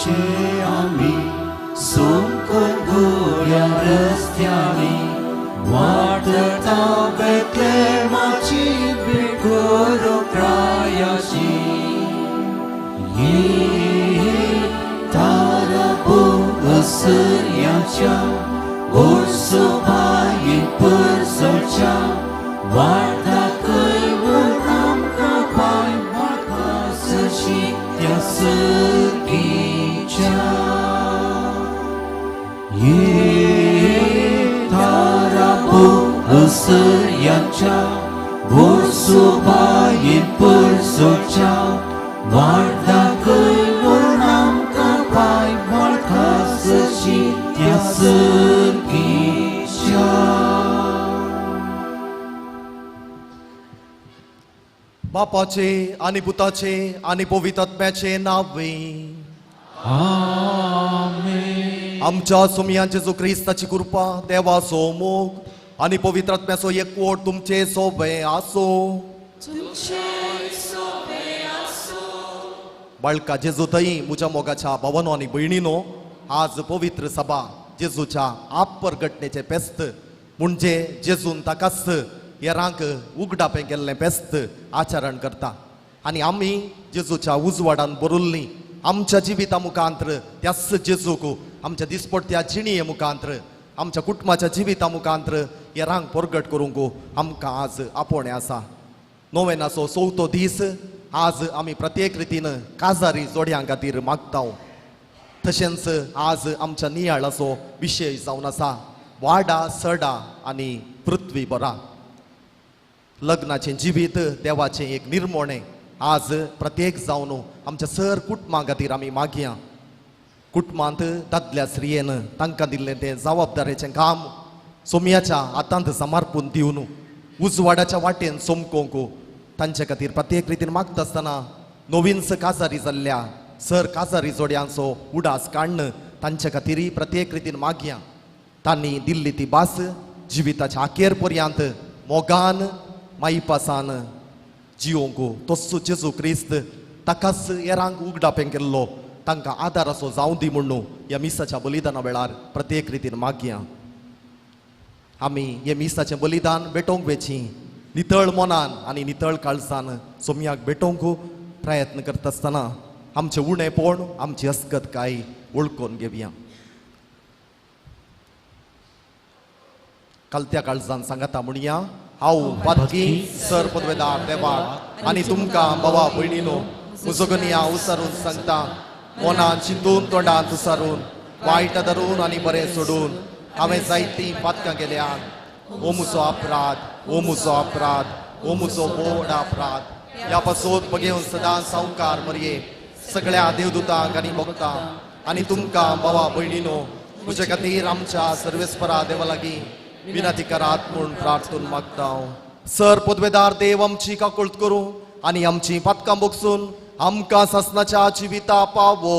चे आम्ही सोमकून गोऱ्या रस्त्यानी वाटता बेतलेमाची भेट करू प्रायाशी ये तारबो असर्याच्या ओरसो बाये परसोच्या वाटा कैवळ आमकां पाय मार्गास शिकत्या सर्गीच्या ये तारबो असर्याच्या ओरसो बाये परसोच्या वाटा कैवळ आमकां पाय मार्गास शिकत्या सर्गीच्या. बापाचे आणि पुताचे आणि पवित्र आत्म्याचे नावे आमेन. आमच्या सुमयांचे जो क्रिस्ताची कृपा देवाचो मोग आणि पवित्र आत्म्याचो एकवट तुमचे सोबे आसो. बाळका जेजू थंय म्हज्या मोगाच्या भावानो आनी भयणीनो, आज पवित्र सभा जेजूच्या आप परगटणेचे फेस्त म्हणजे जेजून ताकाच येरांक उगडापें केल्लें फेस्त आचरण करता. आनी आमी जेजूच्या उजवाडान बरोल्लीं आमच्या जिविता मुखांतर त्याच जेजूक आमच्या दिसपट्ट्या जिणये मुखांतर आमच्या कुटुंबाच्या जिविता मुखांतर येरांक परगट करूंक आमकां आज आपोवणें आसा. नोवेनाचो 4थो दीस आज आमी प्रत्येक रितीन काजारी जोड्यां खातीर मागता. तशेंच आज आमच्या नियाळाचो विशय जावन आसा वाडा सडा आनी पृथ्वी बरा. लग्नाचें जिवीत देवाचें एक निर्मोणें आज प्रत्येक जावन आमच्या सर कुटुंबा खातीर आमी मागया. कुटुंबांत दादल्या स्त्रियेन तांकां दिल्लें तें जबाबदारेचें काम सोमयाच्या हातांत समर्पून दिवन उजवाडाच्या वाटेन सोमकोंक तांचे खातीर प्रत्येक रितीन मागता आसतना नवीनच काजारी जाल्ल्या सर काजारी जोड्यांचो उडास काडन तांचे खातीर प्रत्येक रितीन मागया. तांणी दिल्ली ती भास जिविताच्या आखेर पर्यंत मोगान माईपासान जिवोंक तस्सो जेजू क्रिस्त ताकाच येरांक उगडापें केल्लो तांकां आदार असो जावं दी म्हणून ह्या मिसाच्या बलिदाना वेळार प्रत्येक रितीन मागया. आमी हे मिसाचें बलिदान भेटोवंक वेची नितळ मनान आनी नितळ काळजान सोमयाक भेटोवंक प्रयत्न करता आसतना आमचें उणेपण आमची अस्कतकाय वळखून घेवया. कलत्या काळजान सांगता म्हणया हांव पातकी सर पदवेदार देवाक आनी तुमकां भावा भयणीनो म्हजो गनिया उसारून सांगता. मनान चिंतून तोंडांत उसारून वायट धरून आनी बरें सोडून हांवें जायतीं पातकां केल्यात. ओ म्हजो अपराध, ओ म्हजो अपराध, ओ म्हजो व्हड अपराध. ह्या पासून बगेवन सदांच संवकार मरये सगळ्या देवदूतांक आनी भक्तांक आनी तुमकां भावा भयणीनो म्हजे खातीर आमच्या सर्वेस्परा देवा लागीं विनंती करात म्हूण प्रार्थून मागता. सर पदवेदार देव आमची काकुळट करूं आनी आमची पातकां बोगसून आमकां सासणाच्या जिविता पावो.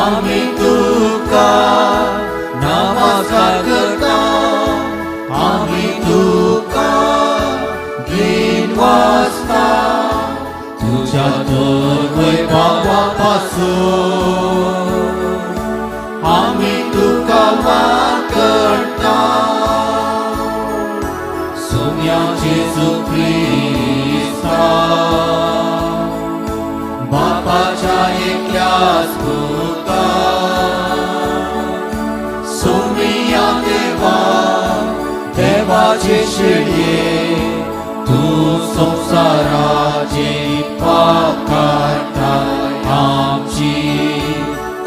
आम्ही तुका नमस्कार करता, आम्ही तुका दिन वाजता, तुझ्या दोन वैभवापासून आम्ही तुका वाकरता. सोम्या जेजू ख्रिस्ता, बापाच्या एकल्याच पुता, सोम्या देवा, देवाचे शेडये, तू संसाराचे पाप काढताय आमची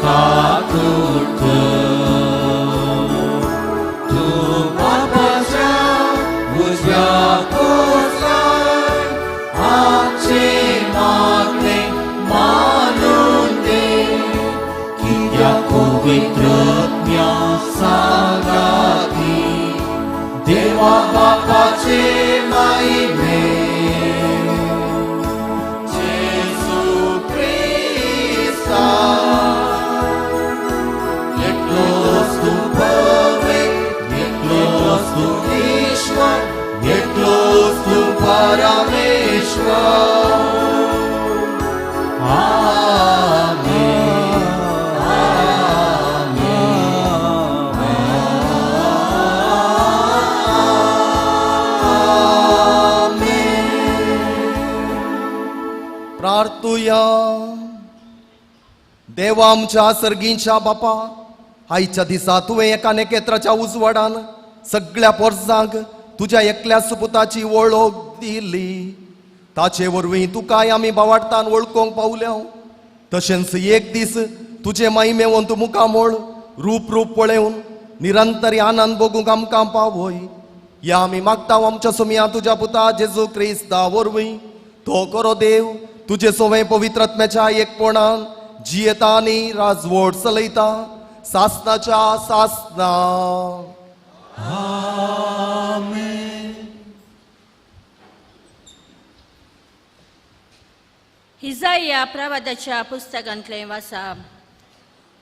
काकूट. तू बापाच्या उजव्या कोसलाय, आमचे मागणे मानून दे, कित्या पवित्रज्ञ सांगाती देवा बापाचे महिमे. जेजू ख्रिस्ता, एकलोच तू पवित्र, एकलोच तू ईश्वर, एकलोच तू परमेश्वर. आमेन, प्रार्थुया. देवा आमच्या सर्गीच्या बापा, आयच्या दिसा तुवें एकानेकेत्राच्या उजवाडान सगळ्या पोरसांक तुझ्या एकल्या सुपुताची वळख दिली. ताचे वरवीं तुकाय आमी भावार्थान वळखोंक पावल्या. तशेंच एक दीस तुजे महिमेवंत मुखामोळ रूप पळेवन निरंतर आनंद भोगूंक आमकां पावय. या आमी मागता आमच्या सोम्या तुज्या पुता जेजू क्रिस्ता वरवीं. तो करो देव तुझे सोवे पवित्रत्म्याच्या एकपणान जियेता आनी राजवट चलयता सासनाच्या सासना. हिजाया प्रवादाच्या पुस्तकांतले वाचा.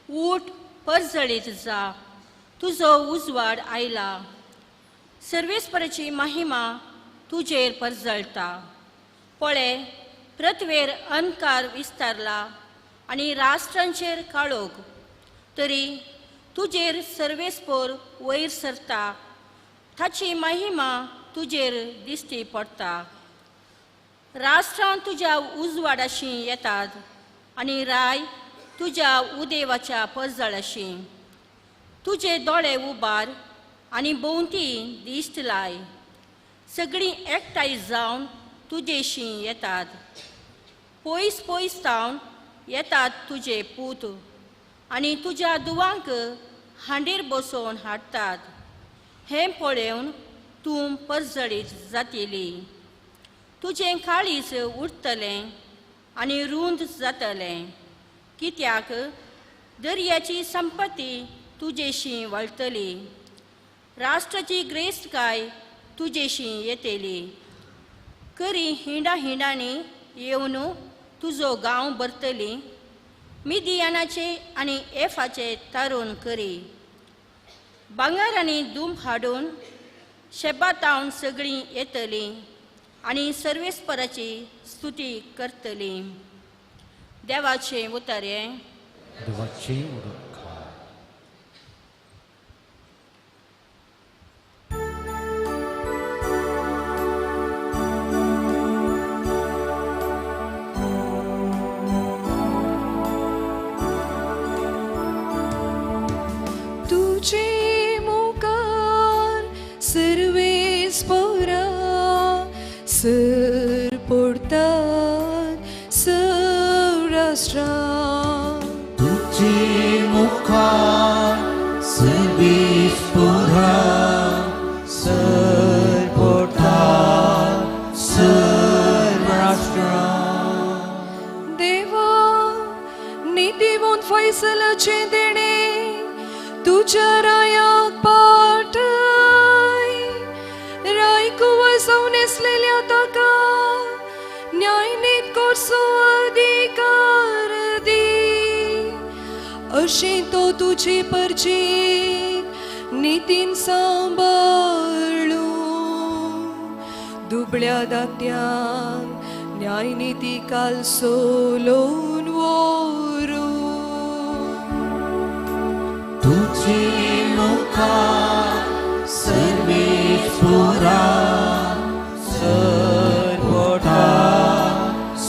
ऊठ परजळीत जा, तुजो उजवाड आयला, सर्वेस्पराची महिमा तुजेर परजळटा. पळय, पृथ्वेर अंधकार विस्तारला आनी राष्ट्रांचेर काळोख, तरी तुजेर सर्वेस्पर वयर सरता, ताची महिमा तुजेर दिश्टी पडटा. राष्ट्रां तुज्या उजवाडाशी येतात आनी राय तुज्या उदेवाच्या परजळाशी. तुजे दोळे उबार आनी भोंवती दिश्ट लाय. सगळीं एकठांय जावन तुजेशी येतात. पयस पयस सावन येतात तुजे पूत आनी तुज्या दुवांक हांडीर बसोवन हाडटात. हें पळोवन तूं परजळीत जातली. तुजें काळीज उरतलें आनी रुंद जातलें, कित्याक दर्याची संपत्ती तुजेशी वळटली. राष्ट्राची ग्रेस्तकाय तुजेशी येतली. करी हिंडांनी येवन तुजो गांव भरतली. मिदियानाचे आनी एफाचे तारून करी. भांगर आनी दूम हाडून शेबातावन सगळीं येतलीं आनी सर्वेस्पराची स्तुती करतलीं. देवाचें उतरें. देवाची उदक. तुझे मुखार सर्वेस्परा सर पडतात सौराष्ट्रां. तुझे मुखार सर्वेस्परा सर पडतात सौराष्ट्रां. देवा, नीतिवंत फैसलाचे देणे तुझ्या रायाक पाठय. राय कुवा जावन नेसलेल्या ताका न्याय नीत करचो अधिकार दी. अशी तो तुझी परजीत नितीन सांबाळू दुबळ्या दात्यान न्याय नीती काल सोलोन वोरू तुझे मुखार सर्वेश्वरा सर्वोटा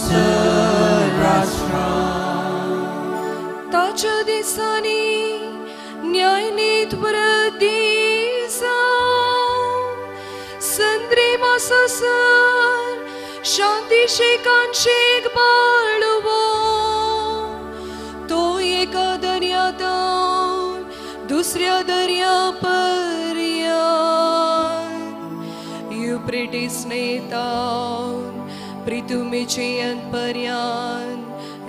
सर्राष्ट्रा ताच्या दिसांनी न्याय नीत वरदीसा संद्री माससर शांती शेकांशेक बाळवो तो एका दर्यातान दुसऱ्या दर्या पर्यंत युप्रेटिस नेतान प्रितुमेचेयन पर्यंत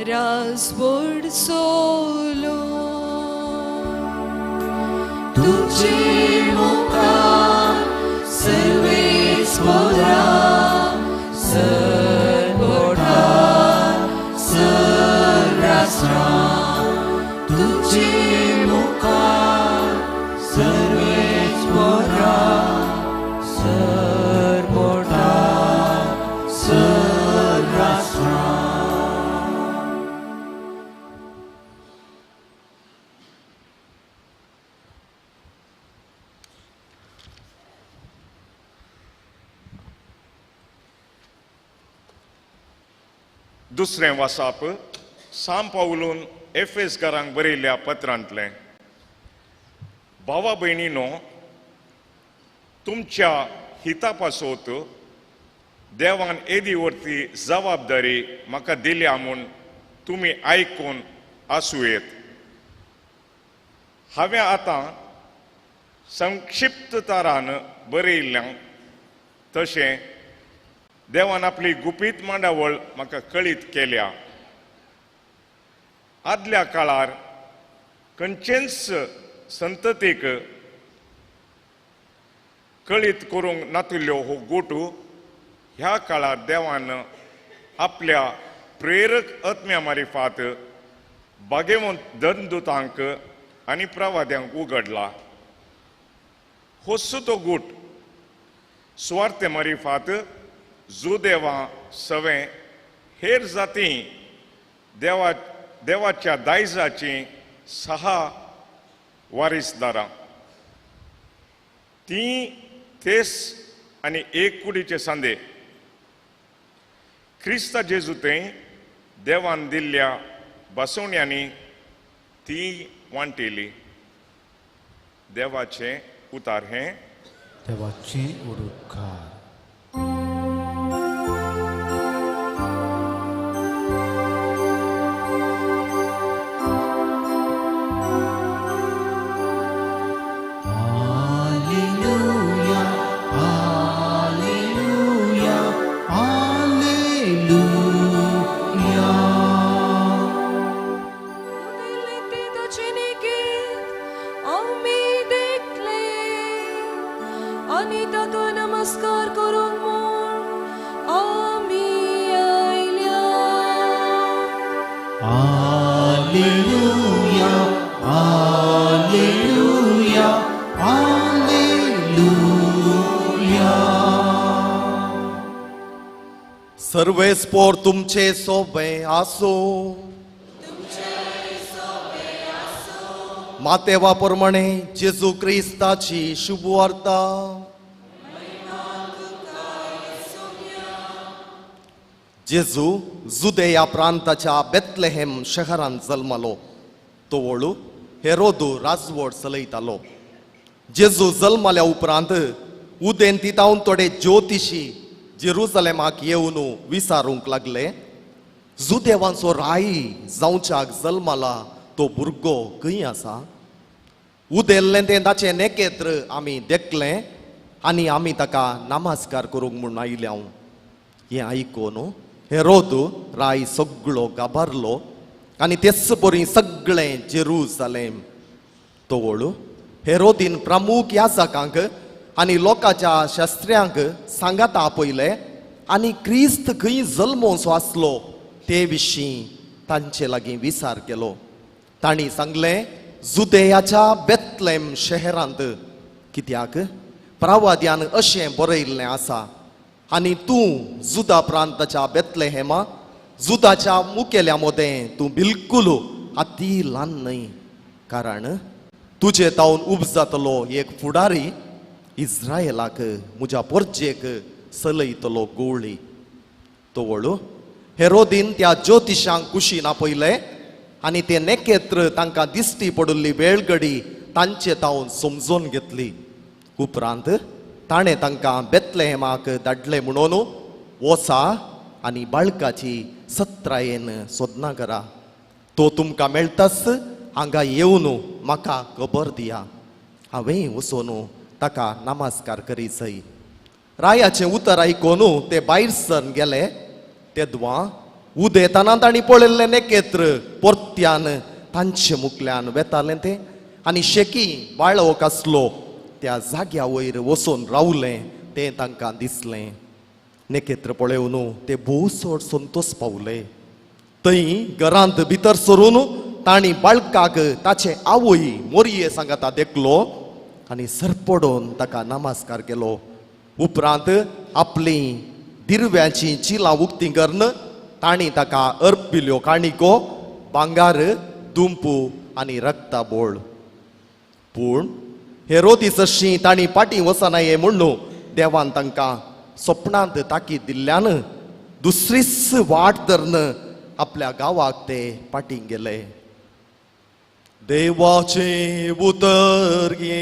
राजवड सोलो तुझे मुखार सर्वेश्वरा सर्वोटा सर्राष्ट्रा तुझे मुखार सर्वेश्वरा सर्वोटा सर्राष्ट्रा दुसरें वासाप साम पावलून एफेसकारांक बरयल्ल्या पत्रांतलें भावा भयणीनो तुमच्या हिता पासोत देवान एदी व्हरती जबाबदारी म्हाका दिल्या म्हूण तुमी आयकून आसूं येत हांवें आतां संक्षिप्त तरान बरयल्ल्यां तशें देवान आपली गुपीत मांडावळ म्हाका कळीत केल्या आदल्या काळार खंयचेच संततीक कळीत करूंक नातिल्ल्यो हो गोटू ह्या काळार देवान आपल्या प्रेरक आत्म्या मारिफात भाग्यवंत धनदुतांक आनी प्रवाद्यांक उगडला होसो तो गूट स्वार्थ मारिफात जुदेवा सवे हेर जाती देवाच्या दायजाची 6 वारीसदारां ती तेस आनी एक कुडीचे सांदे क्रिस्ता जेजुते देवान दिल्ल्या बसवण्यांनी ती वांटिली देवाचे उतार हे देवाची उडुकार नमस्कार करून म्हूण आमी आयल्या Alleluia, Alleluia, Alleluia. सर्वेस्पोर तुमचे सोबे आसो मातेवा प्रमाणे जेजू क्रिस्ताची शुभ वार्ता जेजू जुदेया प्रांताच्या बेथलेहेम शहरांत जल्मलो तो वळू हेरोदू राजवट चलयतालो जेजू जल्मल्या उपरांत उदेन तितावन थोडे ज्योतिशी जेरुसलेमाक येवन विचारूंक लागले जुदेवांचो राई जावच्याक जल्मला तो भुरगो खंय आसा उदेल्लें तें ताचें नेकेत्र आमी देखलें आनी आमी ताका नमस्कार करूंक म्हूण आयल्या हें आयकून हेरोद राई सगळो गाबारलो आनी तेच बरी सगळें जेरुसलेम तो वळू हेरोदीन प्रमुख याजकांक आनी लोकांच्या शास्त्र्यांक सांगात आपयले आनी क्रिस्त खंय जल्मोचो आसलो ते विशीं तांचे लागीं विचार केलो ताणी सांगलें जुदेयाच्या बेतलेम शहरांत कित्याक प्रवाद्यान अशें बरयल्लें आसा आनी तूं जुदा प्रांताच्या बेतलेहेमा जुदाच्या मुखेल्या मोदें तूं बिलकुल अती ल्हान न्हय कारण तुजे तावन उब जातलो एक फुडारी इस्रायलाक म्हज्या परजेक चलयतलो गोवळी तोवळू हेरोदीन त्या ज्योतिशांक कुशीन आपयले आनी ते नेकेत्र तांकां दिश्टी पडुल्ली वेळगडी तांचे तावन समजून घेतली उपरांत ताणें तांकां बेतलेहेमाक धाडले म्हणून वोसा आनी बाळकाची सत्रायेन सोदना करा तो तुमकां मेळटास हांगा येवन म्हाका खबर दिया हांवें वचून ताका नमस्कार करीसय रायाचें उतर आयकून ते भायर सर गेले तेदवा उदेताना तांणी पळयल्लें नेकेत्र परत्यान तांचे मुखल्यान वेतालें तें आनी शेकी बाळोक आसलो त्या जाग्या वयर वचून रावलें तें तांकां दिसलें नेकेत्र पळयवन ते भोव चड संतोश पावले थंय घरांत भितर सरून तांणी बाळकाक ताचे आवय मोरये सांगाता देखलो आनी सरपडून ताका नमस्कार केलो उपरांत आपली दिरव्याची चिलां उक्तीं करून तांणी ताका अर्पिल्ल्यो काणिको भांगार दुंपू आनी रक्ता बोळ पूण हेरोदीस अशी तांणी फाटीं वचनाये म्हणून देवान तांकां स्वप्नांत ताकीद दिल्ल्यान दुसरीच वाट धरून आपल्या गांवाक ते फाटीं गेले देवाचे उतर घे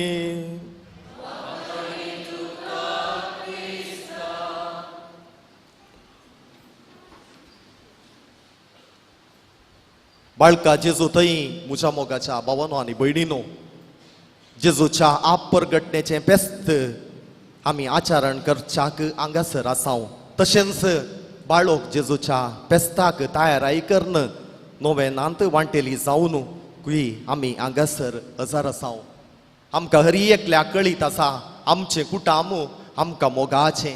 बाळका जेजू थंय म्हज्या मोगाच्या भावानो आनी भयणीनो जेजूच्या आप परगटणेचें फेस्त आमी आचरण करच्याक हांगासर आसांव तशेंच बाळोक जेजूच्या फेस्ताक तयाराई करून नोवेनांत वांटेली जावन कुई आमी हांगासर हजर आसांव आमकां हर एकल्या कळीत आसा आमचें कुटाम आमकां मोगाचें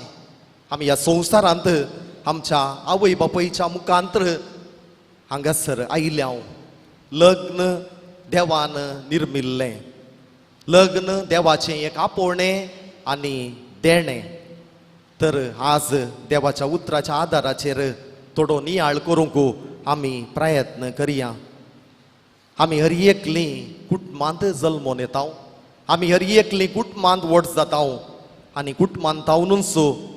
आमी ह्या संवसारांत आमच्या आवय बापायच्या मुखांतर हांगासर आयल्याव लग्न देवान निर्मिल्लें लग्न देवाचें एक आपोवणें आनी देणें तर आज देवाच्या उतराच्या आदाराचेर थोडो नियाळ करूंक आमी प्रयत्न करया आमी हर एकलीं कुटुंबांत जल्मोन येताव आमी हर एकलीं कुटुंबांत व्हड जाताव आनी कुटुंबांत तावनूच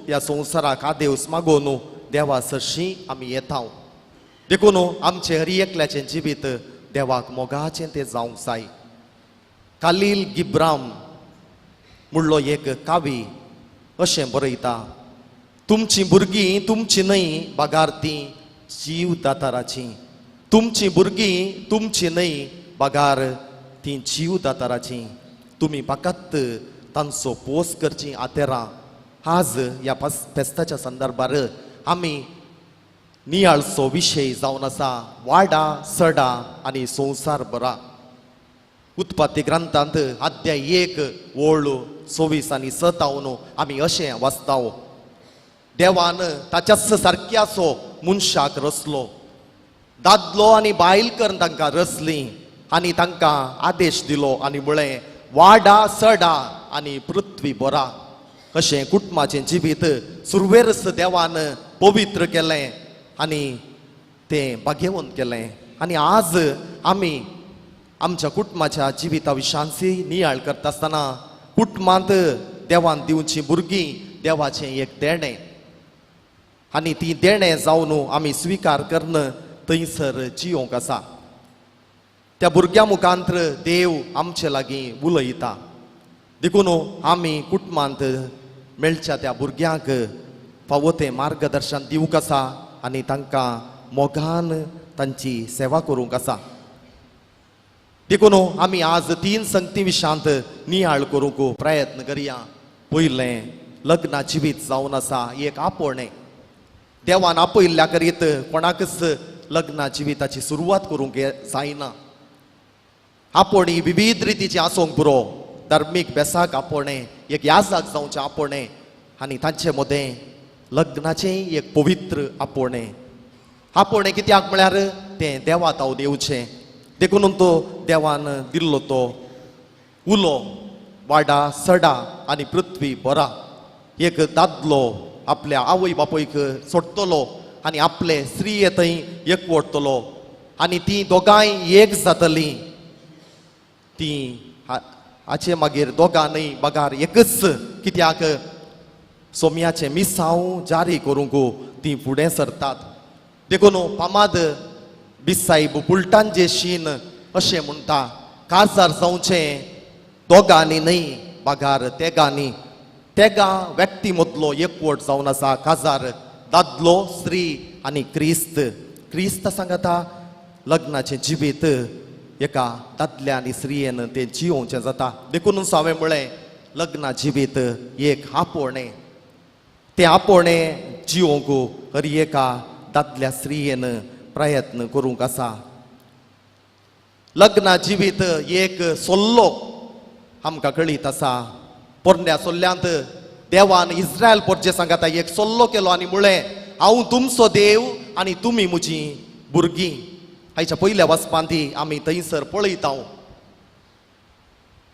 ह्या संवसाराक आदेवस मागोवन देवा सरशी आमी येताव देखून आमचें हर एकल्याचें जिवीत देवाक मोगाचें तें जावंक जाय कालील गिब्राम म्हणलो एक कावी अशें बरयता तुमचीं भुरगीं तुमची न्हय बागार तीं जीव दाताराची तुमचीं भुरगीं तुमची न्हय बागार तीं जीव दाताराची तुमी फकत तांचो पोस करची आतेरां आज ह्या फेस्ताच्या संदर्भार आमी नियाळचो विशय जावन आसा वाडा सडा आनी संवसार बरा उत्पत्ती ग्रंथांत अध्याय 1 ओळ 24 आनी 27 आमी अशें वाचताव देवान ताच्याच सारक्याचो मनशाक रचलो दादलो आनी बायल करून तांकां रचलीं आनी तांकां आदेश दिलो आनी म्हळें वाडा सडा आनी पृथ्वी बरा अशें कुटुंबाचें जिवीत सुरवेरस देवान पवित्र केलें आनी तें भाग्यवंत केलें आनी आज आमी आमच्या कुटुंबाच्या जिविता विशांची नियाळ करता आसतना कुटुंबांत देवान दिवचीं भुरगीं देवाचें एक देणें आनी ती देणें जावन आमी स्विकार करून थंयसर जियोंक आसा त्या भुरग्या मुखांतर देव आमचे लागीं उलयता देखून आमी कुटुंबांत मेळच्या त्या भुरग्यांक फावो तें मार्गदर्शन दिवंक आसा आनी तांकां मोगान तांची सेवा करूंक आसा देखून आमी आज 3 संगती विशांत नियाळ करूंक प्रयत्न करया पयलें लग्ना जिवीत जावन आसा एक आपोवणें देवान आपयल्ल्या करीत कोणाकच लग्ना जिविताची सुरवात करूंक जायना आपोवणी विविध रितीची आसूंक पुरो धार्मीक बेसाक आपोवणें एक याजाक जावचें आपोवणें आनी तांचे मदें लग्नाचें एक पवित्र आपोवणें आपोवणें कित्याक म्हळ्यार तें देवा तावन येवचें देखून तो देवान दिल्लो तो उलो वाडा सडा आनी पृथ्वी बरा. एक दादलो आपल्या आवय बापोयक सोडटलो आनी आपले स्त्रिये थंय एकवटतलो आनी ती दोगांय एक जातली. ती हाचे मागीर दोगांय बागार एकच, कित्याक सोम्याचे मिसांव जारी करूंक ती फुडें सरतात. देखून फामाद बिसायब पुलटांचे शीन अशें म्हणटा, काजार जावचें दोगांनी न्हय बागार तेगांनी. तेगा व्यक्ती मदलो एकवट जावन आसा. काजार दादलो स्त्री आनी क्रिस्त. क्रिस्त सांगता लग्नाचें जिवीत एका दादल्या आनी स्त्रियेन तें जियोवचें जाता. देखून हांवें म्हळें लग्ना जिवीत एक आपोवणें. तें आपोवणें जियोवंक हर एका दादल्या स्त्रियेन प्रयत्न करूंक आसा. लग्ना जिवीत एक सोल्लो आमकां कळीत आसा. पोरण्या सोल्ल्यांत देवान इस्रायल पोरचे सांगता एक सोल्लो केलो आनी म्हळें हांव तुमचो देव आनी तुमी म्हजीं भुरगीं. हाच्या पयल्या वचपांत आमी थंयसर पळयता.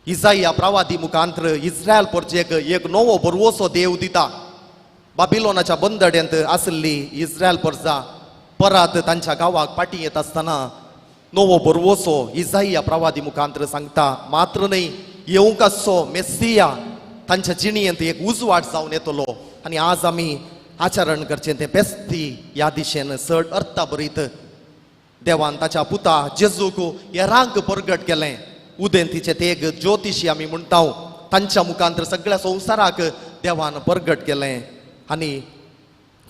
इसाया प्रवादी मुखांतर इस्रायल पोरचेक एक नवो बरवोसो देव दिता. बाबिलोनाच्या बंदड्यांत आसली इस्रायल पोरसां परत तांच्या गांवाक फाटीं येत आसतना नवो बरवोसो इसाया प्रवादी मुखांतर सांगता. मात्र न्हय, येवंक आसचो मेस्सिया तांच्या जिणयेंत एक उजवाड जावन येतलो. आनी आज आमी आचरण करचें तें बेस्ती ह्या दिशेन चड अर्था बरीत देवान ताच्या पुता जेजूक येरांक परगट केलें. उदेंतीचें ते एक ज्योतिशी आमी म्हणटा. तांच्या मुखांतर सगळ्या संवसाराक देवान परगट केलें आनी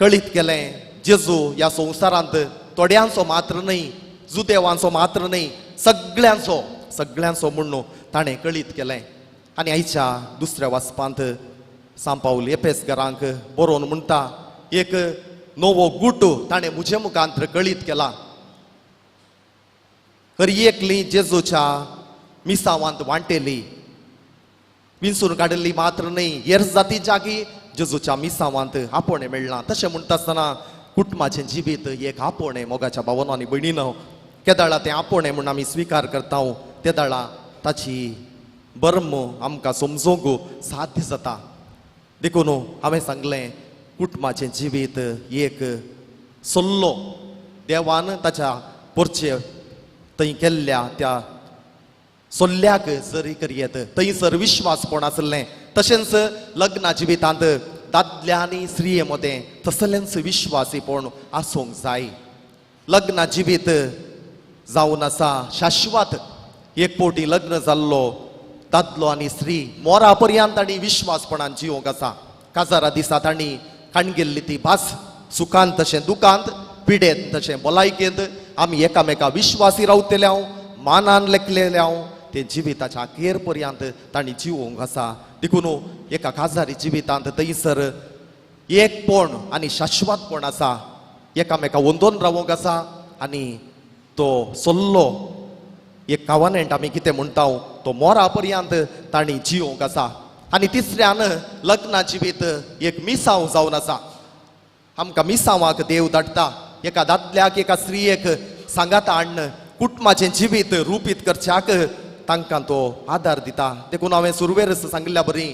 कळीत केलें जेजू ह्या संवसारांत थोड्यांचो मात्र न्हय, जुदेवांचो मात्र न्हय, सगळ्यांचो म्हणून ताणें कळीत केलें. आनी आयच्या दुसऱ्या वाचपांत सांपावल एपेसकारांक बरोवन म्हणटा एक नवो गूट ताणें म्हजे मुखांतर कळीत केला. हर एकली जेजूच्या मिसांवांत वांटेली, विंचून काडिल्ली मात्र न्हय, हेर जाती जागी जेजूच्या मिसांवांत आपोवणें मेळ्ळां. तशें म्हणटा आसतना कुटुंबाचें जिवीत एक आपोवणें मोगाच्या भावांनो आनी भयणीनो. केदाळा तें आपोवणें म्हूण आमी स्विकार करता. तेदाळा ताची बर्म आमकां समजूंक साध्य जाता. देखून हांवें सांगलें कुटुंबाचें जिवीत एक सल्लो देवान ताच्या पोरचे थंय केल्ल्या त्या सोल्ल्याक जरी करियेत थंयसर विश्वासपण आसलें. तशेंच लग्ना जिवितांत दादल्या आनी स्त्रिये मदें तसलेंच विश्वासीपण आसूंक जाय. लग्ना जिवीत जावन आसा शाश्वत. एक फावटी लग्न जाल्लो दादलो आनी स्त्री मोरा पर्यंत तांणी विश्वासपणान जिवंक आसा. काजारा दिसा तांणी काणगेल्ली ती भास सुखांत तशें दुखांत, पिडेंत तशें भलायकेंत आमी एकामेका विश्वासी रावतल्या, मानान लेखलेल्या ते जिविताच्या अखेर पर्यंत तांणी जिवंक आसा. देखून एका काजारी जिवितांत थंयसर एकपण आनी शाश्वतपण आसा. एकामेका वंदोन रावंक आसा आनी तो सल्लो एक कावनेंट आमी कितें म्हणटा तो मोरा पर्यंत तांणी जिवंक आसा. आनी तिसऱ्यान लग्ना जिवीत एक मिसांव जावन आसा. आमकां मिसांवाक देव धाडटा. एका दादल्याक एका स्त्रियेक सांगात हाडन कुटुंबाचें जिवीत रुपीत करच्याक तांकां तो आदार दिता. देखून हांवें सुरवेरस सांगल्या बरी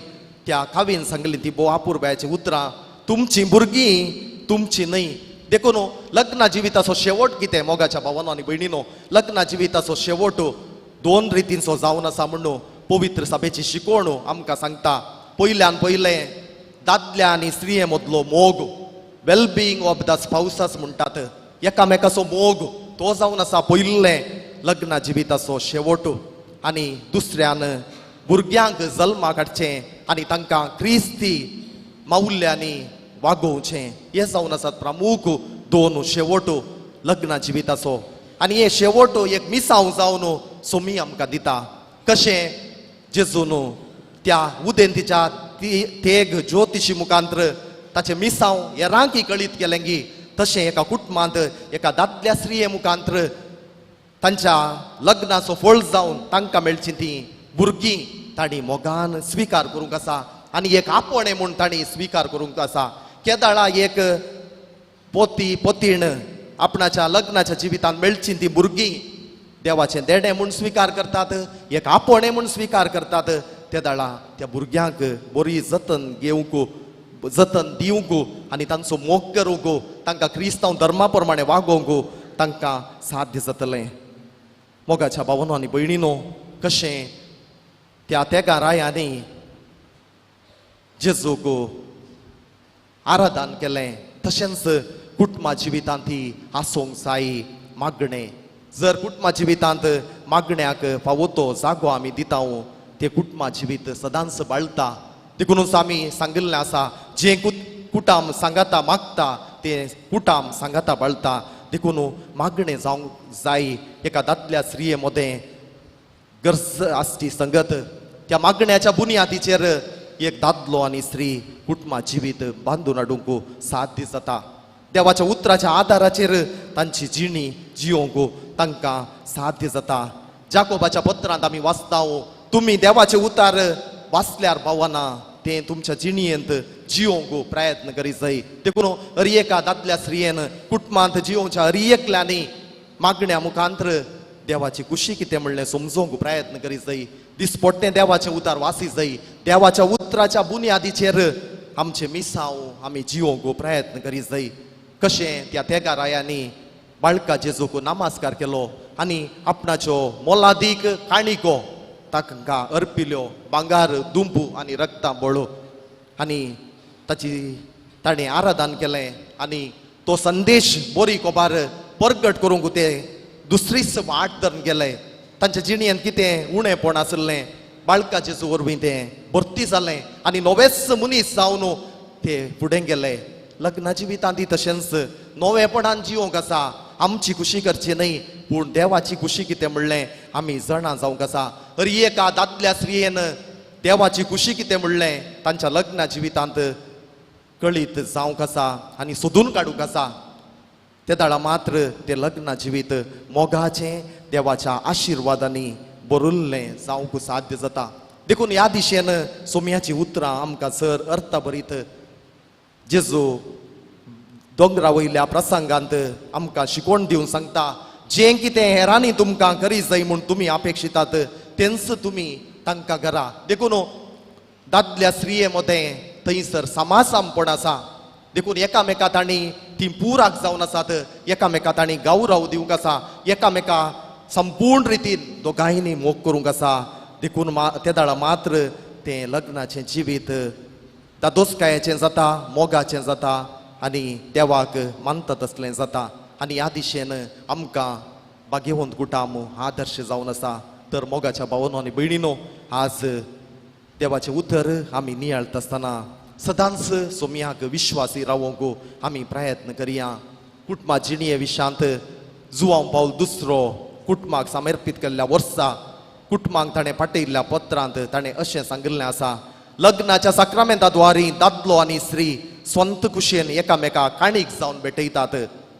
त्या कावीन सांगली ती भोव आपुरबायाची उतरां, तुमचीं भुरगीं तुमची न्हय. देखून लग्ना जिविताचो शेवट कितें मोगाच्या भावांनो आनी भयणीनो, लग्ना जिविताचो शेवट दोन रितींचो जावन आसा म्हणून पवित्र सभेची शिकवण आमकां सांगता. पयल्यान पयलें दादल्या आनी स्त्रिये मदलो मोग, वेलबिंग ऑफ द स्पाउसस म्हणटात, एकामेकाचो मोग तो जावन आसा पयलें लग्ना जिविताचो शेवट. आनी दुसऱ्यान भुरग्यांक जल्माक हाडचें आनी तांकां क्रिस्ती मावल्यांनी वागोवचें, हे जावन आसात प्रमुख दोन शेवट लग्ना जिविताचो. आनी हे शेवट एक मिसांव जावन सोमी आमकां दिता. कशें जेजून त्या उदेंतीच्या तेग ज्योतिशी मुखांतर ताचें मिसांव हेरांकी कळीत केलें गी, तशें एका कुटुंबांत एका दादल्या स्त्रिये मुखांतर तांच्या लग्नाचो फळ जावन तांकां मेळची ती भुरगीं तांणी मोगान स्विकार करूंक आसा आनी एक आपोवणें म्हूण तांणी स्विकार करूंक आसा. केदाळा एक पोती पोतीण आपणाच्या लग्नाच्या जिवितांत मेळची ती भुरगीं देवाचें देणें म्हूण स्विकार करतात, एक आपोणे म्हूण स्विकार करतात, त्या दाळा त्या भुरग्यांक बरी जतन घेवंक जतन दिवंक आनी तांचो मोग करूंक तांकां क्रिस्तांव धर्मा प्रमाणे वागोवंक तांकां साध्य जातलें. मोगाच्या भावांनो आनी भयणीनो, कशें त्या तेगा रायांनी जेजूक आराधन केलें तशेंच कुटुंबा जिवितांत ही आसूंक जाय मागणें. जर कुटुंबा जिवितांत मागण्याक फावो तो जागो आमी दिता ते कुटुंबा जिवीत सदांच बाळटा. देखूनच आमी सांगिल्लें आसा, जें कुटाम सांगाता मागता तें कुटाम सांगाता बाळटा. देखून मागणें जावंक जाय. एका दादल्या स्त्रिये मदें गरज आसची संगत. त्या मागण्याच्या बुनयादीचेर एक दादलो आनी स्त्री कुटुंबा जिवीत बांदून हाडूंक साध्य जाता. देवाच्या उतराच्या आदाराचेर तांची जिणी जियोंक तांकां साध्य जाता. जाकोबाच्या पत्रांत आमी वाचता, तुमी देवाचे उतार वाचल्यार भावना तें तुमच्या जिणयेंत जियोंक प्रयत्न करी जाय. देखून हर एका दादल्या स्त्रियेन कुटुंबांत जियोवच्या हर एकल्यांनी मागण्या मुखांतर देवाची खुशी कितें म्हणलें समजोवंक प्रयत्न करी जाय. दिसपट्टें देवाचें उतार वाची जाय. देवाच्या उतराच्या बुनयादीचेर आमचे मिसांव आमी जियोवंक प्रयत्न करी जाय. कशें त्या तेगा रायांनी बाळका जेजूक नमस्कार केलो आनी आपणाच्यो मोलादीक काणिको तांकां अर्पिल्यो, भांगार दुंबू आनी रक्तां बळो, आनी ताणें आराधन केलें आनी तो संदेश बरी कोबार परगट करूंक ते दुसरीच वाट धरून गेले. तांच्या जिणयेंत कितें उणेंपण आसलें बाळका जेजू वरवीं तें भरती जालें आनी नवेच मनीस जावन ते फुडें गेले. लग्ना जिवितांत तशेंच नवेपणान जिवंक आसा. आमची खुशी करची न्हय, पूण देवाची खुशी कितें म्हणलें आमी जाणा जावंक आसा. हर एका दादल्या स्त्रियेन देवाची खुशी कितें म्हणलें तांच्या लग्ना जिवितांत कळीत जावंक आसा आनी सोदून काडूंक आसा. ते दाळा मात्र तें लग्ना जिवीत मोगाचें देवाच्या आशिर्वादांनी भरिल्लें जावंक साध्य जाता. देखून ह्या दिशेन सोम्याची उतरां आमकां सर अर्थभरीत जेजू दोंगरा वयल्या प्रसंगांत आमकां शिकोवन दिवन सांगता, जें कितें हेरांनी तुमकां करी जाय म्हूण तुमी अपेक्षितात तेंच तुमी तांकां करा. देखून दादल्या स्त्रिये मदें थंयसर समासामपण आसा. देखून एकामेका तांणी ती पुराक जावन आसात. एकामेका तांणी गौरव दिवंक आसा. एकामेका संपूर्ण रितीन दोगांयनी मोग करूंक आसा. देखून त्या दाळा मात्र तें लग्नाचें जिवीत दादोसकायेचें जाता, मोगाचें जाता आनी देवाक मानता तसलें जाता. आनी ह्या दिशेन आमकां भाग्यवंत कुटाम आदर्श जावन आसा. तर मोगाच्या भावांनो आनी भयणीनो, आज देवाचें उतर आमी नियाळटा आसतना सदांच सोम्याक विश्वासी रावोंक आमी प्रयत्न करया. कुटुंबा जिणये विशांत जुवांव पावल दुसरो कुटुंबाक समर्पीत केल्ल्या वर्सा कुटुंबाक ताणें पाठयल्ल्या पत्रांत ताणें अशें सांगिल्लें आसा, लग्नाच्या साक्रामेंता द्वारी दादलो आनी स्त्री स्वंत कुशेन एकामेकाक काणीक जावन भेटयतात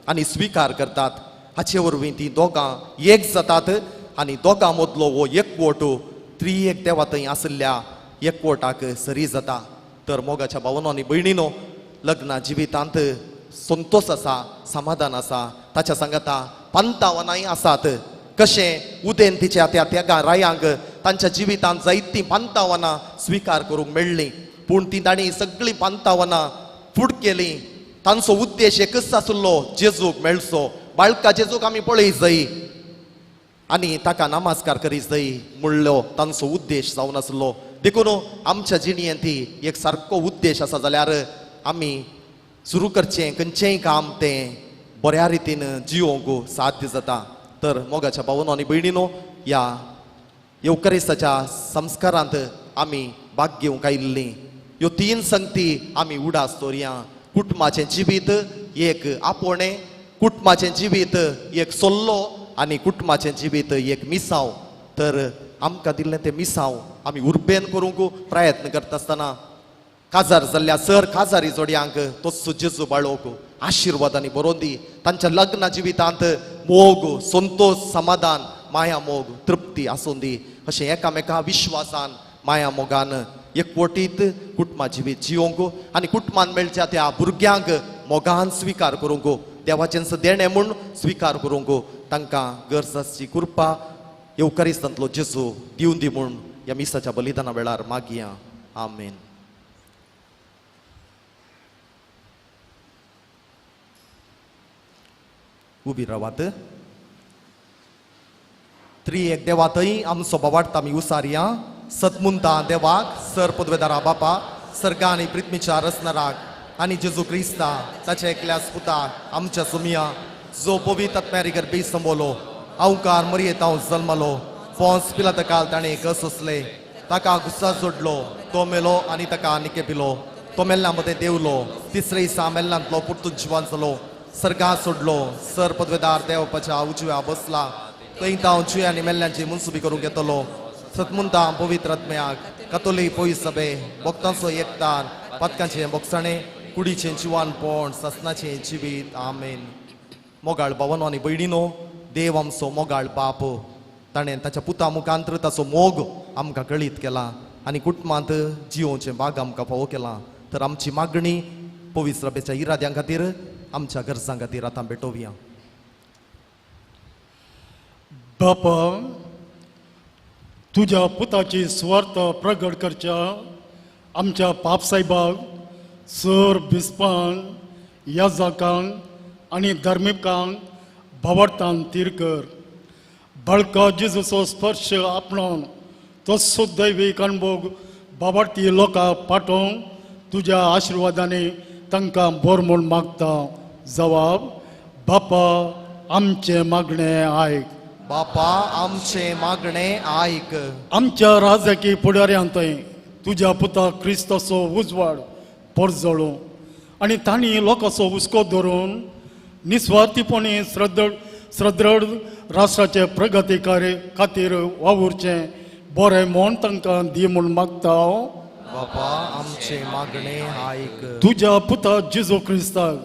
आनी स्विकार करतात. हाचे वरवीं तीं दोगां एक जातात आनी दोगां मदलो हो एकवट त्रियेक देवा थंय आसल्या एकवटाक सरी जाता. तर मोगाच्या भावांनो आनी भयणीनो, लग्ना जिवितांत संतोष आसा, समाधान आसा, ताच्या सांगाता पंतावनाय आसात. कशें उदेंतीच्या त्या तेगा रायांक तांच्या जिवितांत जायतीं पंतावनां स्विकार करूंक मेळ्ळीं, पूण ती तांणी सगळीं पंतावनां फुड केलीं. तांचो उद्देश एकच आसलो, जेजूक मेळचो. बाळका जेजूक आमी पळय जाय आनी ताका नमस्कार करी जाय म्हणलो तांचो उद्देश जावन आसलो. देखून आमच्या जिणयेंत एक सारको उद्देश आसा जाल्यार आमी सुरू करचें खंयचेंय काम तें बऱ्या रितीन जियोवंक साध्य जाता. तर मोगाच्या भावांनो आनी भयणीनो, ह्या येवकारिस्ताच्या संस्कारांत आमी भाग घेवंक आयिल्लीं. ह्यो तीन संगती आमी उडास दवरया. कुटुंबाचें जिवीत एक आपोणें, कुटुंबाचें जिवीत एक सल्लो आनी कुटुंबाचें जिवीत एक मिसांव. तर आमकां दिल्लें तें मिसांव आमी उर्बेन करूंक प्रयत्न करता आसतना काजार जाल्ल्या सर काजारी जोडयांक तोच जेजू बाळोवंक आशिर्वादांनी बरोवन दी. तांच्या लग्ना जिवितांत मोग, संतोष, समाधान, माया मोग, तृप्ती आसून दी. अशें एकामेका विश्वासान माया मोगान एकवटीत कुटुंबा जिवीत जियोवंक आनी कुटुंबान मेळच्या त्या भुरग्यांक मोगान स्विकार करूंक, देवाचें देणें म्हूण स्विकार करूंक तांकां गरजाची कृपा येवकारिस्तांतलो जेजू दिवन दी म्हूण ह्या मिसाच्या बलिदाना वेळार मागया आमेन. उबी रावात. एक देवातय आमचो बोवाडटा आमी उसारया. सतमुंता देवाक सर पदवेदारा बापा सर्गा आनी पृथ्वीच्या रचनाराक आनी जेजू क्रिस्ता ताच्या एकल्याच पुताक आमच्या सुमिया जो पवित्र आत्म्यारी गर्भी संबोलो अवकार मरयेत हांव जल्मलो पोंस पिलाता काल ताणें कस असले ताका गुस्सा जोडलो तो मेलो आनी ताका निकेपिलो तो मेल्ल्या मदें देवलो तिसरे दिसा मेल्ल्यांतलो परतून जिवान जालो सर्गा सोडलो सर पदवेदार देवपाच्या उजव्या बसला थंय हांव जुंय आनी मेल्ल्यांची मुनसुबी करूंक येतलो सतमुंता पवित्र आत्म्याक कातोलीक पळय सभे भक्तांचो एकतार पथकांचें बोगसाणें कुडीचें जिवानपण ससनाचें जिवीत आमेन. मोगाळ भावनो आनी भयणीनो देव आमचो मोगाळ बाप ताणें ताच्या पुता मुखांतर ताचो मोग आमकां कळीत केला आनी कुटुंबांत जियोवचें भाग आमकां फावो केला. तर आमची मागणी पवित्र सभेच्या इराद्यां खातीर आमच्या गरजां खातीर आतां भेटोवया. बापा तुझ्या पुताची स्वार्थ प्रगट करच्या आमच्या पापसाहेबाक सर बिस्पांक याजकांक आनी धर्मिकांक भावार्थान तीर कर. बळका जेजूचो स्पर्श आपणावन तो सुदैवीक अनुभव भावार्थी लोकांक पाठोवंक तुज्या आशिर्वादांनी तांकां बोर म्हूण मागता. जबाब बापा आमचे मागणें आयक. बापा आमचे मागणें आयक. आमच्या राजकी फुडाऱ्यांतय तुज्या पुता क्रिस्ताचो उजवाड परजळो आनी तांणी लोकांचो हुस्को धरून निस्वार्थीपणी सदृढ राष्ट्राचे प्रगती खातीर वावुरचें बरें मोन तांकां दी म्हूण मागता. बापा आमचे मागणें आयक. तुज्या पुता जेजू क्रिस्ताक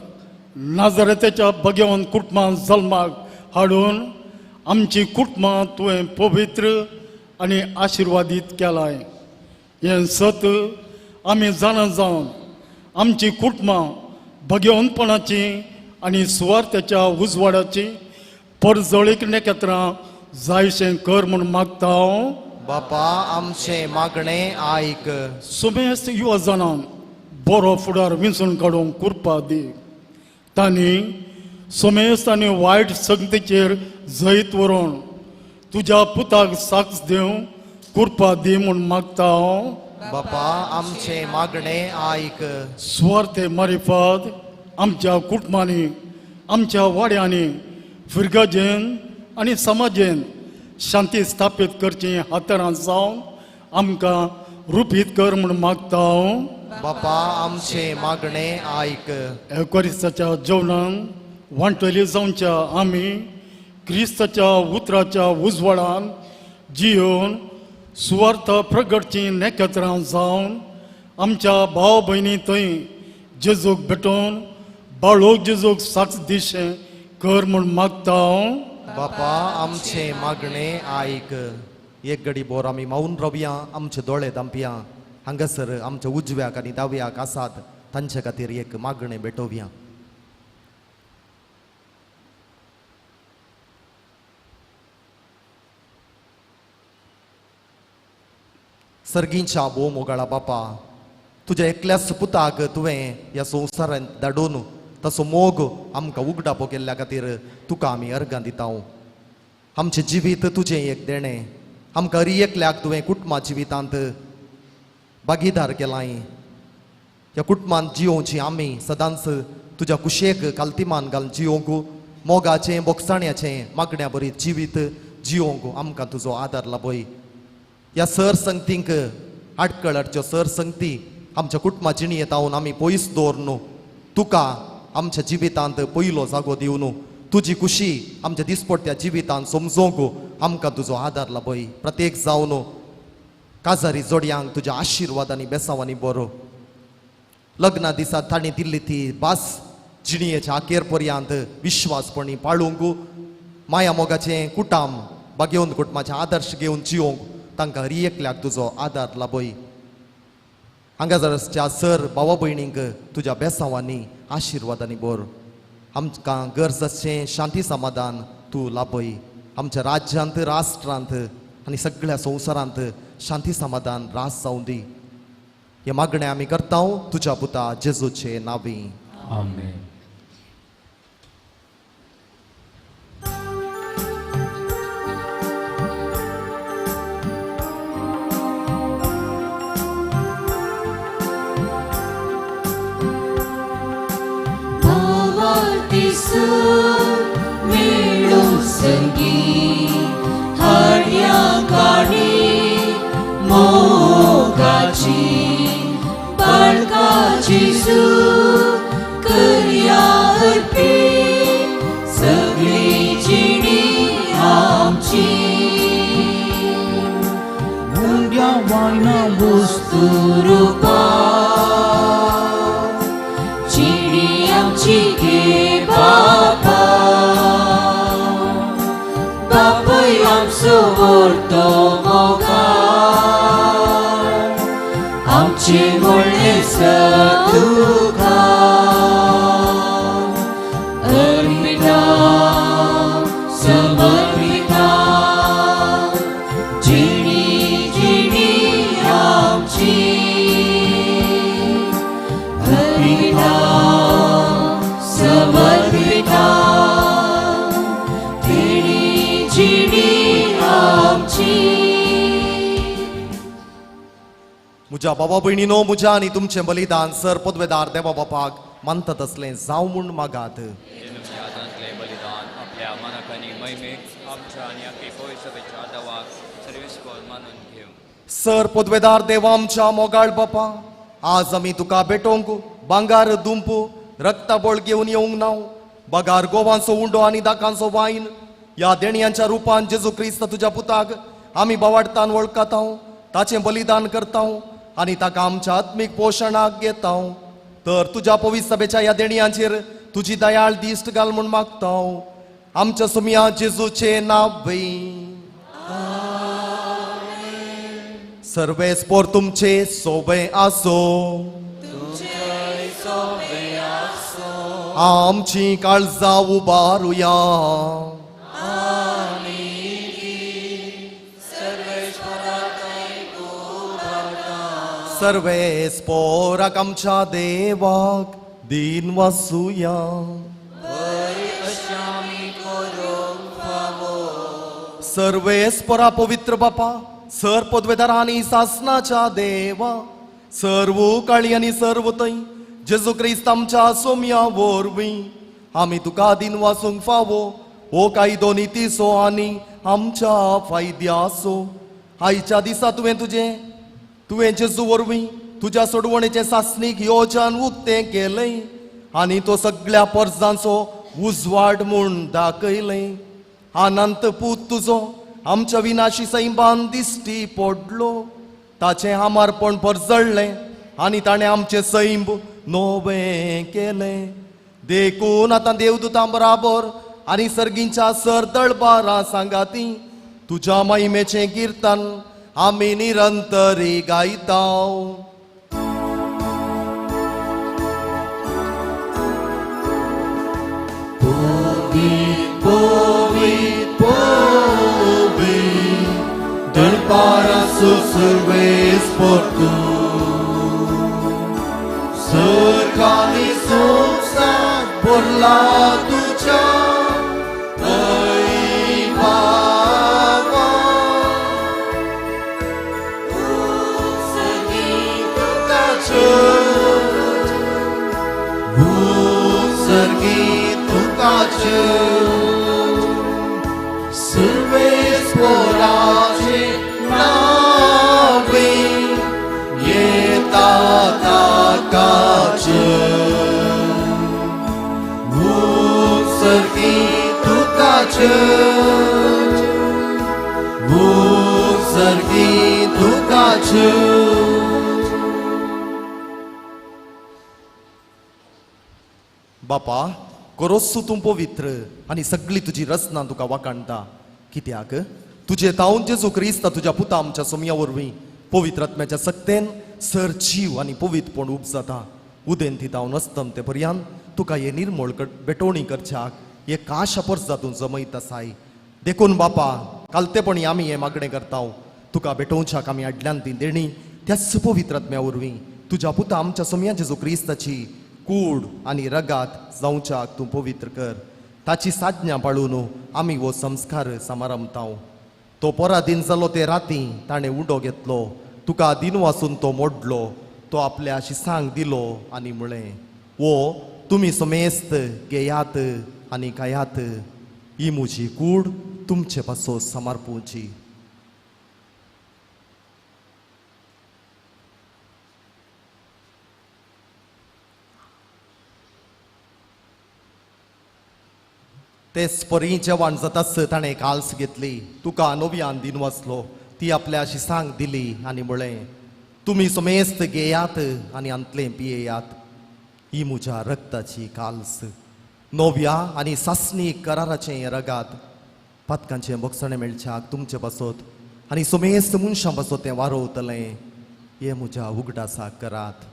नाजरेतेच्या भगवंत कुटुंबांत जल्माक हाडून आमची कुटुंबां तुवें पवित्र आनी आशिर्वादीत केलाय. हें सत आमी जाणा जावन आमची कुटुंबां भगवंतपणाची आनी सुवार्थेच्या उजवाडाची परजळीक नेकेत्रां जायशें कर म्हूण मागता. बापा आमचे मागणें आयक. सुमेस्त युवजनांक बरो फुडार विंचून काडूंक कृपा दी. तांणी सुमेस्त आनी वायट संगतीचेर जैत व्हरून तुज्या पुताक साक्ष दिवंक कृपा दी म्हूण मागता. बापा आमचे मागणें आयक. स्वार्थे मारिफत आमच्या कुटुंबांनी आमच्या वाड्यांनी फिरगजेन आनी समाजेन शांती स्थापीत करची हातारांत जावन आमकां रुपीत कर म्हूण मागता. बापा आमचे मागणें आयक. एकोरिसाच्या जेवणान वांटली जावच्या आमी क्रिस्ताच्या उतराच्या उजवाडान जियोन सुवार्थ प्रगटची नेकेत्रां जावन आमच्या भाव भयणी थंय जेजूक भेटोवन बाळोक जेजूक साक्ष दिशें कर म्हूण मागता. बापा आमचे मागणें आयक. एक घडी बोर आमी मावून रावया आमचे दोळे धांपया. हांगासर आमच्या उजव्याक आनी दाव्याक आसात तांचे खातीर एक मागणें भेटोवया. सर्गींच्या भोव मोगाळा बापा तुज्या एकल्याच पुताक तुवें ह्या संवसारांत धाडून तसो मोग आमकां उगडापो केल्ल्या खातीर तुका आमी अर्गां दिता. आमचें जिवीत तुजें एक देणें आमकां हरी एकल्याक तुवें कुटुंबा जिवितांत भागीदार केलाय. ह्या कुटुंबांत जियोवची आमी सदांच तुज्या कुशेक काल्तिमान घालून जियोंक मोगाचें बोगसाण्याचें मागण्या बरी जिवीत जियोंक आमकां तुजो आदार लाभय. ह्या सर संगतींक आडकळाडच्यो सर संगती आमच्या कुटुंबा जिणयेंत हांवन आमी पयस दवरून तुका आमच्या जिवितांत पयलो जागो दिवन तुजी खुशी आमच्या दिसपट्ट्या जिवितांत समजोवंक आमकां तुजो आदार लाभय. प्रत्येक जावन काजारी जोडयांक तुज्या आशिर्वादांनी बेसांवांनी बरो लग्ना दिसा ताणें दिल्ली ती भास जिणयेच्या आखेर पर्यंत विश्वासपणी पाळूंक माया मोगाचें कुटाम भाग्यवंत कुटुंबाचे आदर्श घेवन जियोंक तांकां हरी एकल्याक तुजो आदार लाभय. हांगासरच्या सर भावा भयणींक तुज्या बेसांवांनी आशिर्वादांनी बोर आमकां गरजेचें शांती समाधान तू लाभय आमच्या राज्यांत राष्ट्रांत आणि सगळ्या संवसारांत शांती समाधान रास जावं दी हे मागणें आमी करता तुज्या पुता जेजूचे नांवी आमेन. Disu melung sengi harya kani mogaci barka Jesu karya harpi sagli jini amci Mulia waina वस्तु रूपा jini amci ke Bapa Bapa yang seworto mogan amci mulai setukan Ermita semermita jini amci Ermita semermita jini amci म्हज्या बाबा भयणीनो म्हज्या आनी तुमचें बलिदान sir पदवेदार देवा बापाक मानता तसलें जावं म्हूण मागात यातले बलिदान आपल्या मनाकानी मैमेक आमच्या आणि आखी सभेच्या देवाक सर्वेस्पर मानून घेऊ सर पदवेदार देवा आमच्या मोगाळ बापा आज आमी तुका भेटोवंक भांगार दुंपू रक्ता बोळ घेवन येवंक नाव बगार गोवांचो उंडो आनी दाकांचो वायन ह्या देणयांच्या रुपान जेजू क्रिस्त तुज्या पुताक आमी बावाडतान वळखता ताचें बलिदान करता आनी ताका आमच्या आत्मीक पोशणाक घेता तर तुज्या पवित्र सभेच्या ह्या देणयांचेर तुजी दयाळ दिश्ट घाल म्हूण मागता आमच्या सुमिया जेजूचे नांव सर्वेस्पोर तुमचे सोबे आसो आमची काळजां उबारुया सर्वेस्पोराक आमच्या देवाक दिन वासुया सर्वेस्परा पवित्र बापा सर पदवेदार आनी सासनाच्या देवा सर्व काळी आनी सर्व तै जेजू क्रिस्त आमच्या सोम्या वरवीं आमी तुका दिन वासूंक फावो ओ कायदो नितीसो आनी आमच्या फायद्यासो आयच्या दिसा तुवें जेजू वरवीं तुज्या सोडवणेचे सासणीक योजन उक्तें केलें आनी तो सगळ्या परजांचो उजवाड म्हूण दाखयलें अनंत पूत तुजो आमच्या विनाशी सैबान दिश्टी पडलो ताचें आमारपण परजळ्ळें आनी ताणें आमचें सैब नोवें केलें देखून आतां देवदूतां बराबर आनी सर्गींच्या सर दळबारां सांगाती तुज्या महिमेचें किर्तन आमी निरंतरी गायता Dălparasul servesc por tu Sărcanii substat por la tucea Îi bava Sărghitu ca cer Sărghitu ca cer Servesc por ace navi E tata ca cer Sărghitu ca cer Sărghitu ca cer बापा कोरोस्सू तूं पवित्र आनी सगळी तुजी रचना तुका वाकाणटा कित्याक तुजे तावन जेजू क्रिस्त तुज्या पुता आमच्या सोम्या वरवीं पवित्र आत्म्याच्या सक्तेन सर जीव आनी पवित्रपण उपजाता उदेन ती तावन अस्तम ते पर्यंत तुका हे निर्मळ भेटोवणी करच्याक हे का शपर्स जातून जमयत आसाय देखून बापा कालतेपणी आमी हे मागणें करता तुका भेटोवच्याक आमी आडल्यान ती देणी त्याच पवित्र आत्म्या वरवीं तुज्या पुता आमच्या सोम्या जेजू क्रिस्ताची कूड आनी रगात जावच्याक तूं पवित्र कर ताची साज्ञा पाळून आमी हो संस्कार समारंभता तो परा दिन जालो ते राती ताणें उडो घेतलो तुका दिन वाचून तो मोडलो तो आपल्या शिसांक दिलो आनी म्हळें वो तुमी समेस्त घेयात आनी खायात ही म्हजी कूड तुमचे पासो समर्पूची तेच परी जेवण जाताच ताणें काल्स घेतली तुका नव्यान दिन वाचलो ती आपल्या शिसांक दिली आनी म्हळें तुमी समेस्त घेयात आनी अंतलें पियेयात ही म्हज्या रक्ताची काल्स नव्या आनी सासणीक कराराचें रगात पातकांचें बक्षणें मेळच्याक तुमचे पासत आनी समेस्त मनशां पासत तें वारोवतलें हे म्हज्या उगडासाक करात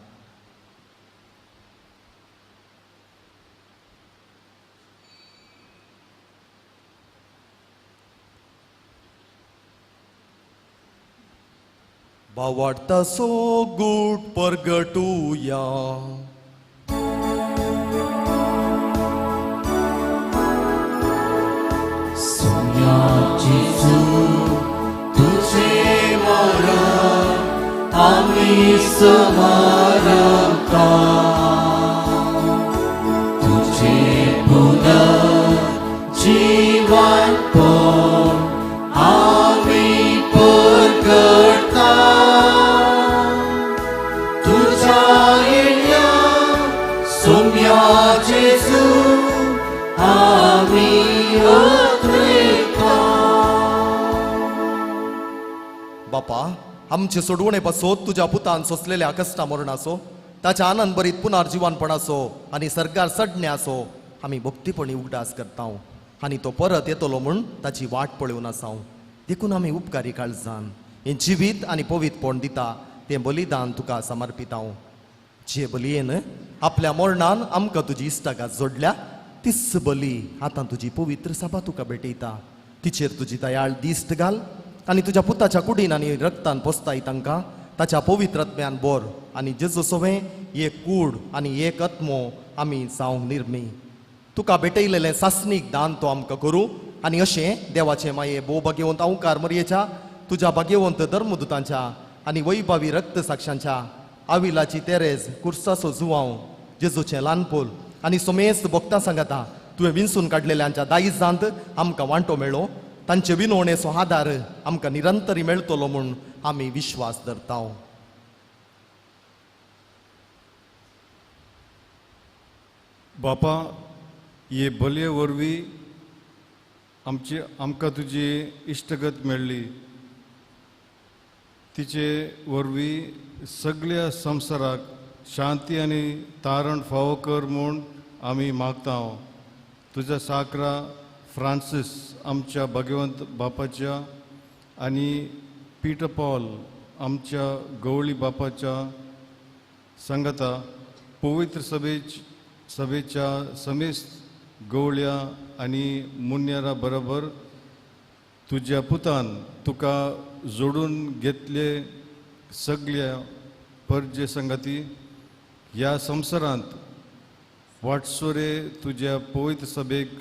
भावार्था सो गूट परगटुया जेजू तुझे मरण आम्ही समारंभता तुझे पुनर्जीवनपण आम्ही परगटता तुझ्या येण्या सोम्या जेजू आम्ही बापा आमचे सोडवणे पासोत तुझ्या पुतान सोसलेल्या कष्टा मरणाचो ताच्या आनंद बरीत पुनर्जीवनपणाचो आनी सरकार सडणे आसो आमी भक्तीपणी उगडास करता आनी तो परत येतलो म्हूण ताची वाट पळोवन आसा देखून आमी उपकारी काळजान हे जिवीत आनी पवित्रपण दिता तें बलिदान तुका समर्पिता जे बलयेन आपल्या मरणान आमकां तुजी इश्टागात जोडल्या तीच बली आतां तुजी पवित्र सभा तुका भेटयता तिचेर तुजी दयाळ दिश्ट घाल आनी तुज्या पुताच्या कुडीन आनी रक्तान पोसताय तांकां ताच्या पवित्रत्म्यान बोर आनी जेजू सोवें एक कूड आनी एक आत्मो आमी जावंक निर्मी तुका भेटयलेलें सासणीक दान तो आमकां करूं आनी अशें देवाचे माये भोव भाग्यवंत अवकार मरयेच्या तुज्या भाग्यवंत धर्मदुतांच्या आनी वैभवी रक्त साक्षांच्या आविलाची तेरेज कुर्साचो जुवांव जेजूचें ल्हानपोल आनी समेस्त भक्तां सांगाता तुवें विंसून काडलेल्यांच्या दायजांत आमकां वांटो मेळ्ळो तांचे विनवणेचो आदार आमकां निरंतरी मेळटलो म्हूण आमी विश्वास धरता बापा हे बलये वरवीं आमकां तुजी इश्टगत मेळ्ळी तिचे वरवीं सगळ्या संवसाराक शांती आनी तारण फावो कर म्हूण आमी मागता तुज्या साकरा फ्रांसीस आमच्या भगवंत बापाच्या आनी पीटर पॉल आमच्या गवळी बापाच्या संगता पवित्र सभेच्या समेस्त गवळ्या आनी मुन्यारा बरोबर तुज्या पुतान तुका जोडून घेतले सगळ्या परजे संगती ह्या संवसारांत वाटसोरे तुज्या पवित्र सभेक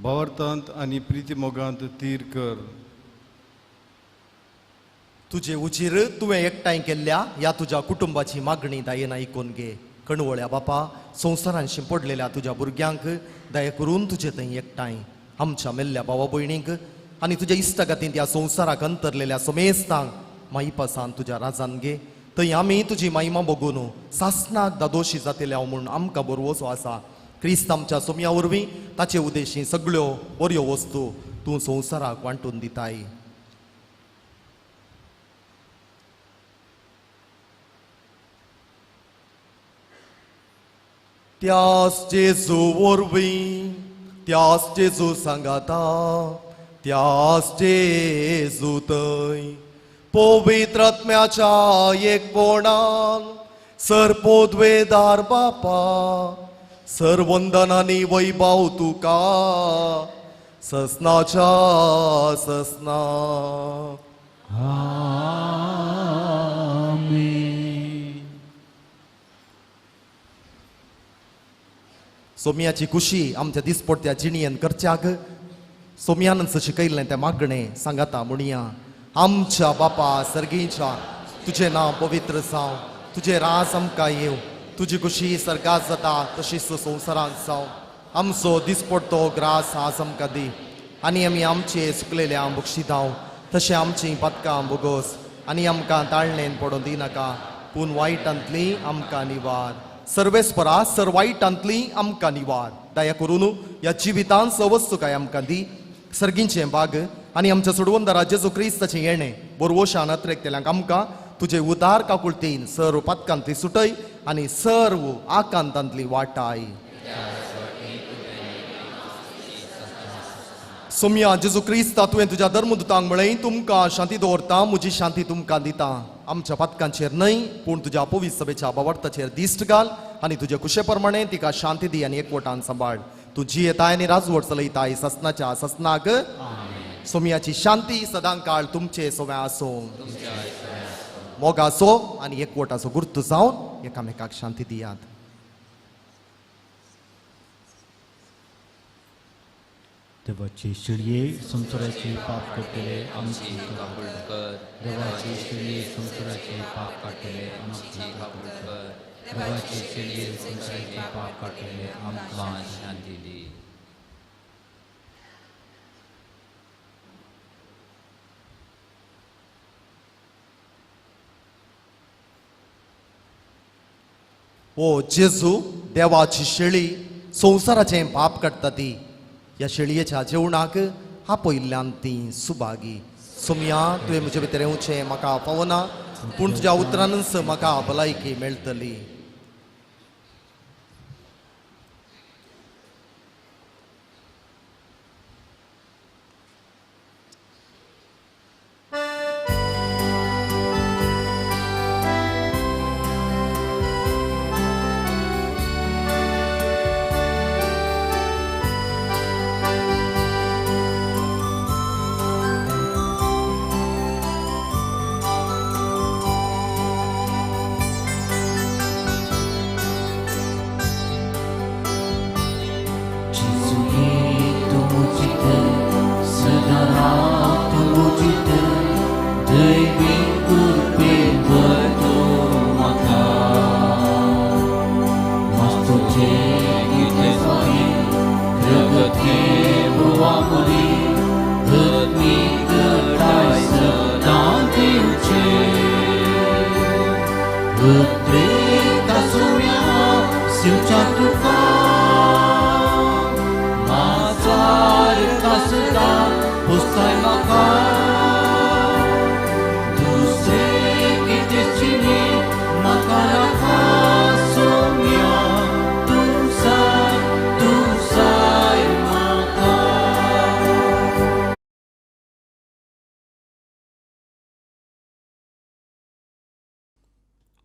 भावार्थांत आनी प्रिती मोगांत तीर कर तुजे उजीर तुवें एकठांय केल्ल्या ह्या तुज्या कुटुंबाची मागणी दायेन आयकून घे कणवळ्या बापा संवसारान शिंपडलेल्या तुज्या भुरग्यांक दया करून तुजे थंय एकठांय आमच्या मेल्ल्या भावा भयणींक आनी तुज्या इश्टगातींत ह्या संवसाराक अंतरलेल्या समेस्तांक माईपासान तुज्या राजान घे थंय आमी तुजी महिमा बघून सासनाक दादोशी जातल्या म्हूण आमकां बरोवचो आसा क्रिस्त आमच्या सोम्या वरवीं ताचे उद्देशी सगळ्यो बऱ्यो वस्तू तूं संवसाराक वांटून दिताय त्याच जेजू वरवीं त्याच जेजू सांगाता त्याच जेजू थंय पवित्र आत्म्याच्या एकपणान सरपोद्वेदार बापा सर्वंदनानी वैभव तुका ससनाच्या ससना. सोम्याची खुशी आमच्या दिसपट्ट्या जिणयेन करच्याक सोम्यानच शिकयलें तें मागणें सांगाता म्हणया. आमच्या बापा सर्गीच्या तुझें नांव पवित्र जावं, तुझें राज आमकां येवं, तुजी खुशी सर्गात जाता तशीच संवसारांत जावं. आमचो दिसपट्टो ग्रास आज आमकां दी आनी आमी आमचे सुकलेल्या बक्षितांव तशें आमचीं पदकां बोगोस आनी आमकां ताळणेन पडोवन दिनाका पूण वायटांतली आमकां निवार. सर्वेस्परा सर वायटांतली आमकां निवार. दया करून ह्या जिवितांत सवस्तुकाय आमकां दी. सर्गींचें भाग आनी आमच्या सोडवंदरा जेजू क्रिस्ताचें येणें बोरवोशान अत्रेकतेल्यांक आमकां तुजे उदार काकुळतीन सर्व पदकांतली सुटय आनी सर्व आकांतांतली वाटाय. सोम्या जेजू क्रिस्ता तुवें तुज्या धर्मदुतांक म्हळें तुमकां शांती दवरता, म्हजी शांती तुमकां दिता. आमच्या पदकांचेर न्हय पूण तुज्या पवित्र सभेच्या बावर्थाचेर दिश्ट घाल आनी तुजे कुशे प्रमाणे तिका शांती दी आनी एकवटान सांबाळ. तूं जियेताय आनी राजवट चलयताय ससनाच्या ससनाक. सोम्याची शांती सदां काळ तुमचे सोव्या आसूं. मोगाचो आनी एकवटाचो गुर्त जावन एकामेकाक शांती दियात. देवाचे शिळये संसाराचे पाप काडटले आमची कबूल कर. देवाचे शिळये संसाराचे पाप काडटले आमची कबूल कर. देवाचे शिळये संसाराचे पाप काडटले आमकां शांती दी. ओ जेजू देवाची शेळी संवसाराचें पाप काडटा ती. ह्या शेळयेच्या जेवणाक आपयल्ल्यान ती सुभागी. सोम्या तुवें म्हजे भितर येवचें म्हाका पावना पूण तुज्या उतरानच म्हाका भलायकी मेळटली.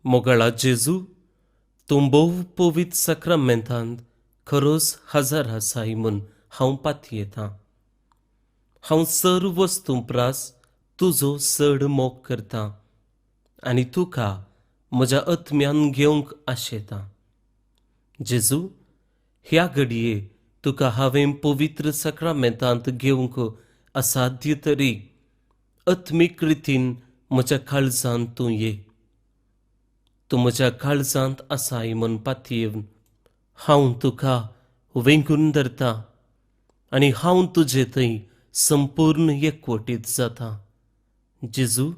मोगळा जेजू तूं भोव पवित्र सक्रामेंतांत खरोच हजर आसाय म्हूण हांव पातयेतां. हांव सर्व वस्तू प्रास तुजो चड मोग करतां आनी तुका म्हज्या आत्म्यान घेवंक आशेतां. जेजू ह्या घडये तुका हांवें पवित्र सक्रामेंतांत घेवंक असाध्य तरी आत्मीक रितीन म्हज्या काळजांत तूं ये. तूं म्हज्या काळजांत आसाय म्हूण पातयेवन हांव तुका वेंगून धरतां आनी हांव तुजे थंय संपूर्ण एकवटीत जाता. जेजू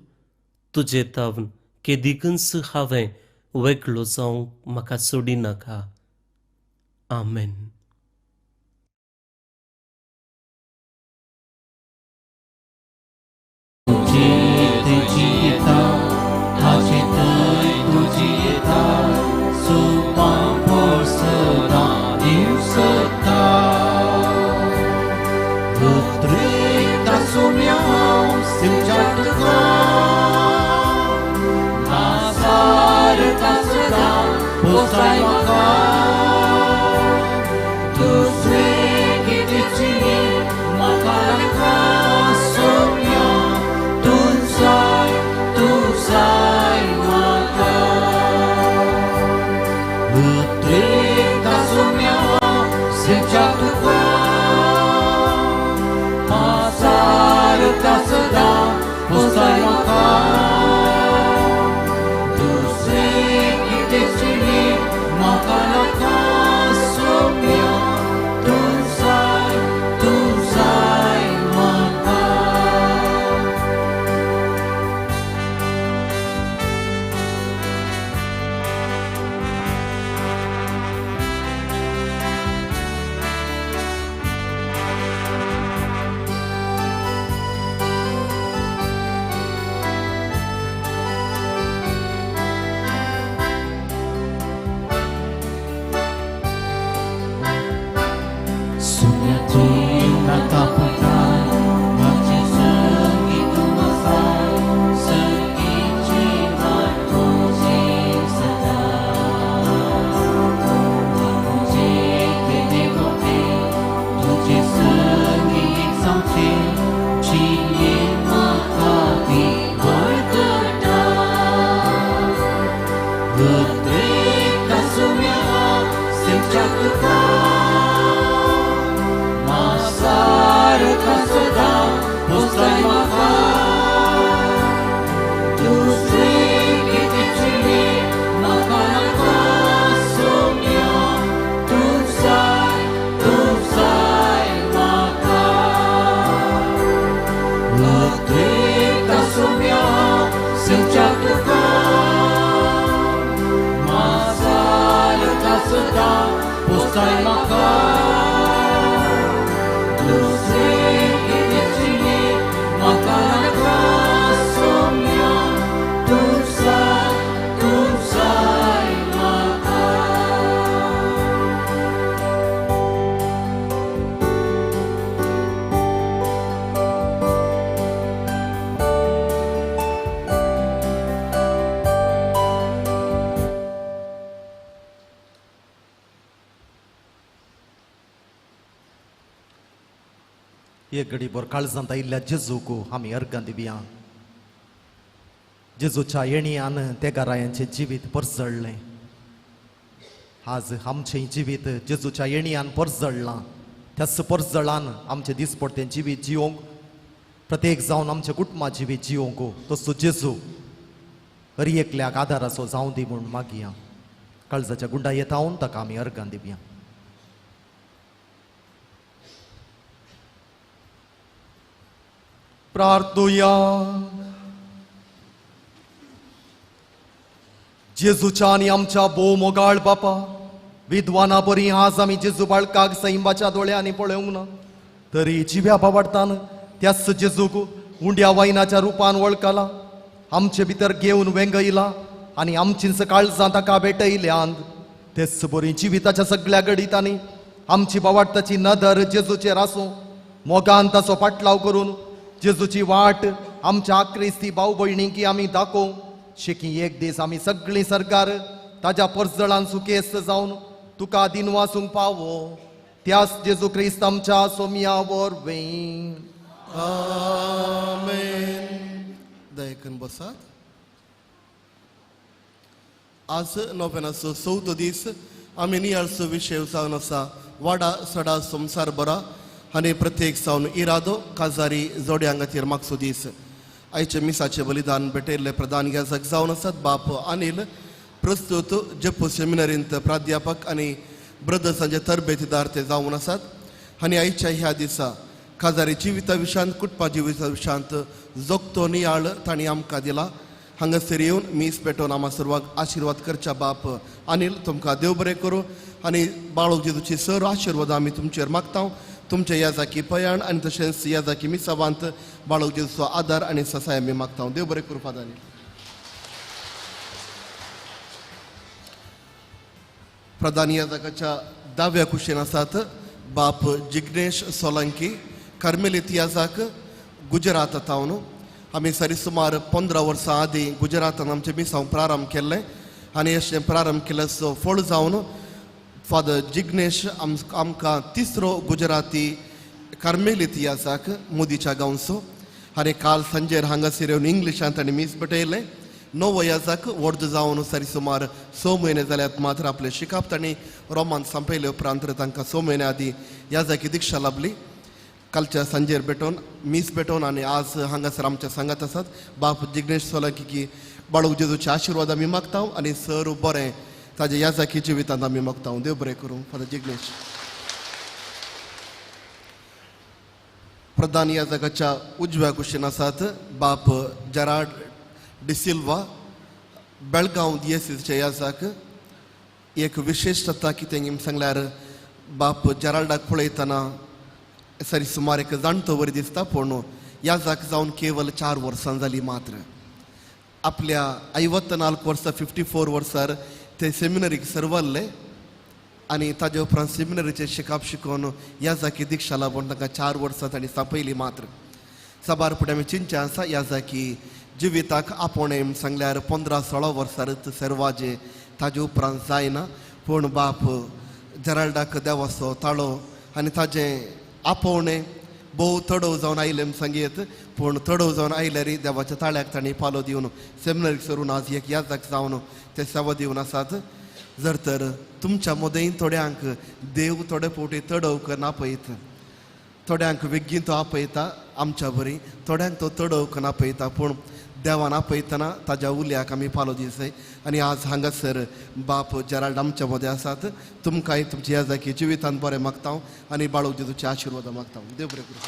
तुजे तावन केदीकच हांवें वेगळो जावंक म्हाका सोडिनाका. आमेन. Nazar kasra, posay maka. सेवच्या तुका मासाल कासता पोसाय म्हाका दुसरे कितेंची म्हाका नाका सोम्या तुसाय म्हाका एक घडीभर काळजांत आयिल्ल्या जेजूक आमी अर्गां दिवया. जेजूच्या येणयान त्या घरायांचें जिवीत परजळ्ळें. आज आमचें जिवीत जेजूच्या येणयान परजळ्ळां. त्याच परजळान आमचें दिसपडतें जिवीत जिवंक प्रत्येक जावन आमच्या कुटुंबा जिवीत जिवंक तसो जेजू हर एकल्याक आदाराचो जावं दी म्हूण मागया. काळजाच्या गुंडायेंत हांवन ताका आमी अर्गां दिवया. प्रार्थुया. जेजूच्या आनी आमच्या भोव मोगाळ बापा, विद्वाना बरी आज आमी जेजू बाळकाक सैमाच्या दोळ्यांनी पळोवंक ना, तरी जिव्या बाबाडतान त्याच जेजूक उंड्या वायनाच्या रुपान वळखला. आमचे भितर घेवन वेंगयला आनी आमचींच काळजां ताका भेटयल्यांत. तेच बरी जिविताच्या सगळ्या घडीतांनी आमची बावाडताची नदर जेजूचेर आसूं. मोगान ताचो पाटलाव करून जेजूची वाट आमच्या आक्रिस्ती भाऊ भयणींकी आमी दाखोव. शेकी एक दीस आमी सगळीं सरकार ताज्या परजळान सुकेस्त जावन तुका दिन वासूंक पावो. त्याच जेजू क्रिस्त आमच्या सोम्या वरवीं. आमेन. दयेकन बसात. आज नोवेनाचो 14 दीस आमी नियाळचो विशय जावन आसा वाडा सडा संसार बरा आनी प्रत्येक जावन इरादो काजारी जोड्यां खातीर मागचो दीस. आयचे मिसाचे बलिदान भेटयल्ले प्रधान याजक जावन आसात बाप अनिल, प्रस्तुत जप्पो सेमिनरींत प्राध्यापक आनी ब्रदर्सांचे तरबेतीदार ते जावन आसात. आनी आयच्या ह्या दिसा काजारी जिविता विशांत कुटुंबा जिविता विशांत जोगतो नियाळ तांणी आमकां दिला. हांगासर येवन मीस पेटोवन आमा सर्वांक आशिर्वाद करच्या बाप अनिल, तुमकां देव बरें करूं. आनी बाळो जेजूची सर आशिर्वाद आमी तुमचेर मागता. तुमच्या याजाकी पयाण आनी तशेंच याजाकी मिसावांत बाळो जेजूचो आदार आनी ससाय आमी मागता. देव बरें करूं फादर अनिल. प्रधान याजकाच्या दाव्या कुशीन आसात बाप जिग्नेश सोलंकी, कार्मेलीत याजक, गुजरातांत. आमी सरिसुमार 15 वर्सां आदीं गुजरातान आमचे मिसांव प्रारंभ केल्लें आनी अशें प्रारंभ केल्लेचो फळ जावन फादर जिग्नेश आमकां तिसरो गुजराती कार्मेलीत याजक मोदीच्या गांवचो. आनी काल सांजेर हांगासर येवन इंग्लिशांत ताणें मीस भेटयलें. नवो याजक व्हड जावन सरिसुमार 6 म्हयने जाल्यात, मात्र आपले शिकाप तांणी रोमान संपयले उपरांत तांकां 6 म्हयने आदीं याजकी दिक्षा लाभली. कालच्या सांजेर भेटोवन मीस भेटोवन आनी आज हांगासर आमच्या सांगात आसात बाप जिग्नेश सोलंकी की बाळू जेजूचे आशिर्वाद आमी मागता आनी सर बरें ताजे याजाकी जिवितांत आमी मागता. देव बरें करूं फादर जिग्नेश. प्रधान याजकाच्या उजव्या कुशीन आसात बाप जेराड डिसिल्वा, बेळगांव दियेसीसचे याजक. एक विशेषता कितें सांगल्यार बाप जेराल्डाक पळयतना सरिसुमार एक जाणटो वरी दिसता, पूण याजक जावन केवल 4 वर्सां जालीं. मात्र आपल्या 54 वर्सां 54 वर्सार ते सेमिनरीक सरवल्ले आनी ताजे उपरांत सेमिनरीचे शिकाप शिकोवन याजकी दिक्षा लाभून ताका 4 वर्सां तांणी सांपयलीं. मात्र सबार फुडें आमी चिंतचें आसा याजकी जिविताक आपोवणें सांगल्यार 15-16 वर्सांत सर्वाजे ताजे उपरांत जायना. पूण बाप जेराल्डाक देवाचो ताळो आनी ताजें आपोवणें भोव तडव जावन आयलें सांगयत. पूण तडव जावन आयल्यारय देवाच्या ताळ्याक तांणी पालो दिवन सेमिनरीक सरून आज एक याजक जावन ते सेवा दिवन आसात. जर तर तुमच्या मदें थोड्यांक देव थोडे फावटी तडव करून आपयत, थोड्यांक वेगीन तो आपयता आमच्या बरी, थोड्यांक तो तडव करून आपयता. पूण देवान आपयतना ताज्या उल्याक आमी पालो दिसय. आनी आज हांगासर बाप जेराल्ड आमच्या मदें आसात. तुमकांय तुमच्या याजकी जिवितांत बरें मागता आनी बाळू जेजूचे आशिर्वाद मागता. देव बरें करूं.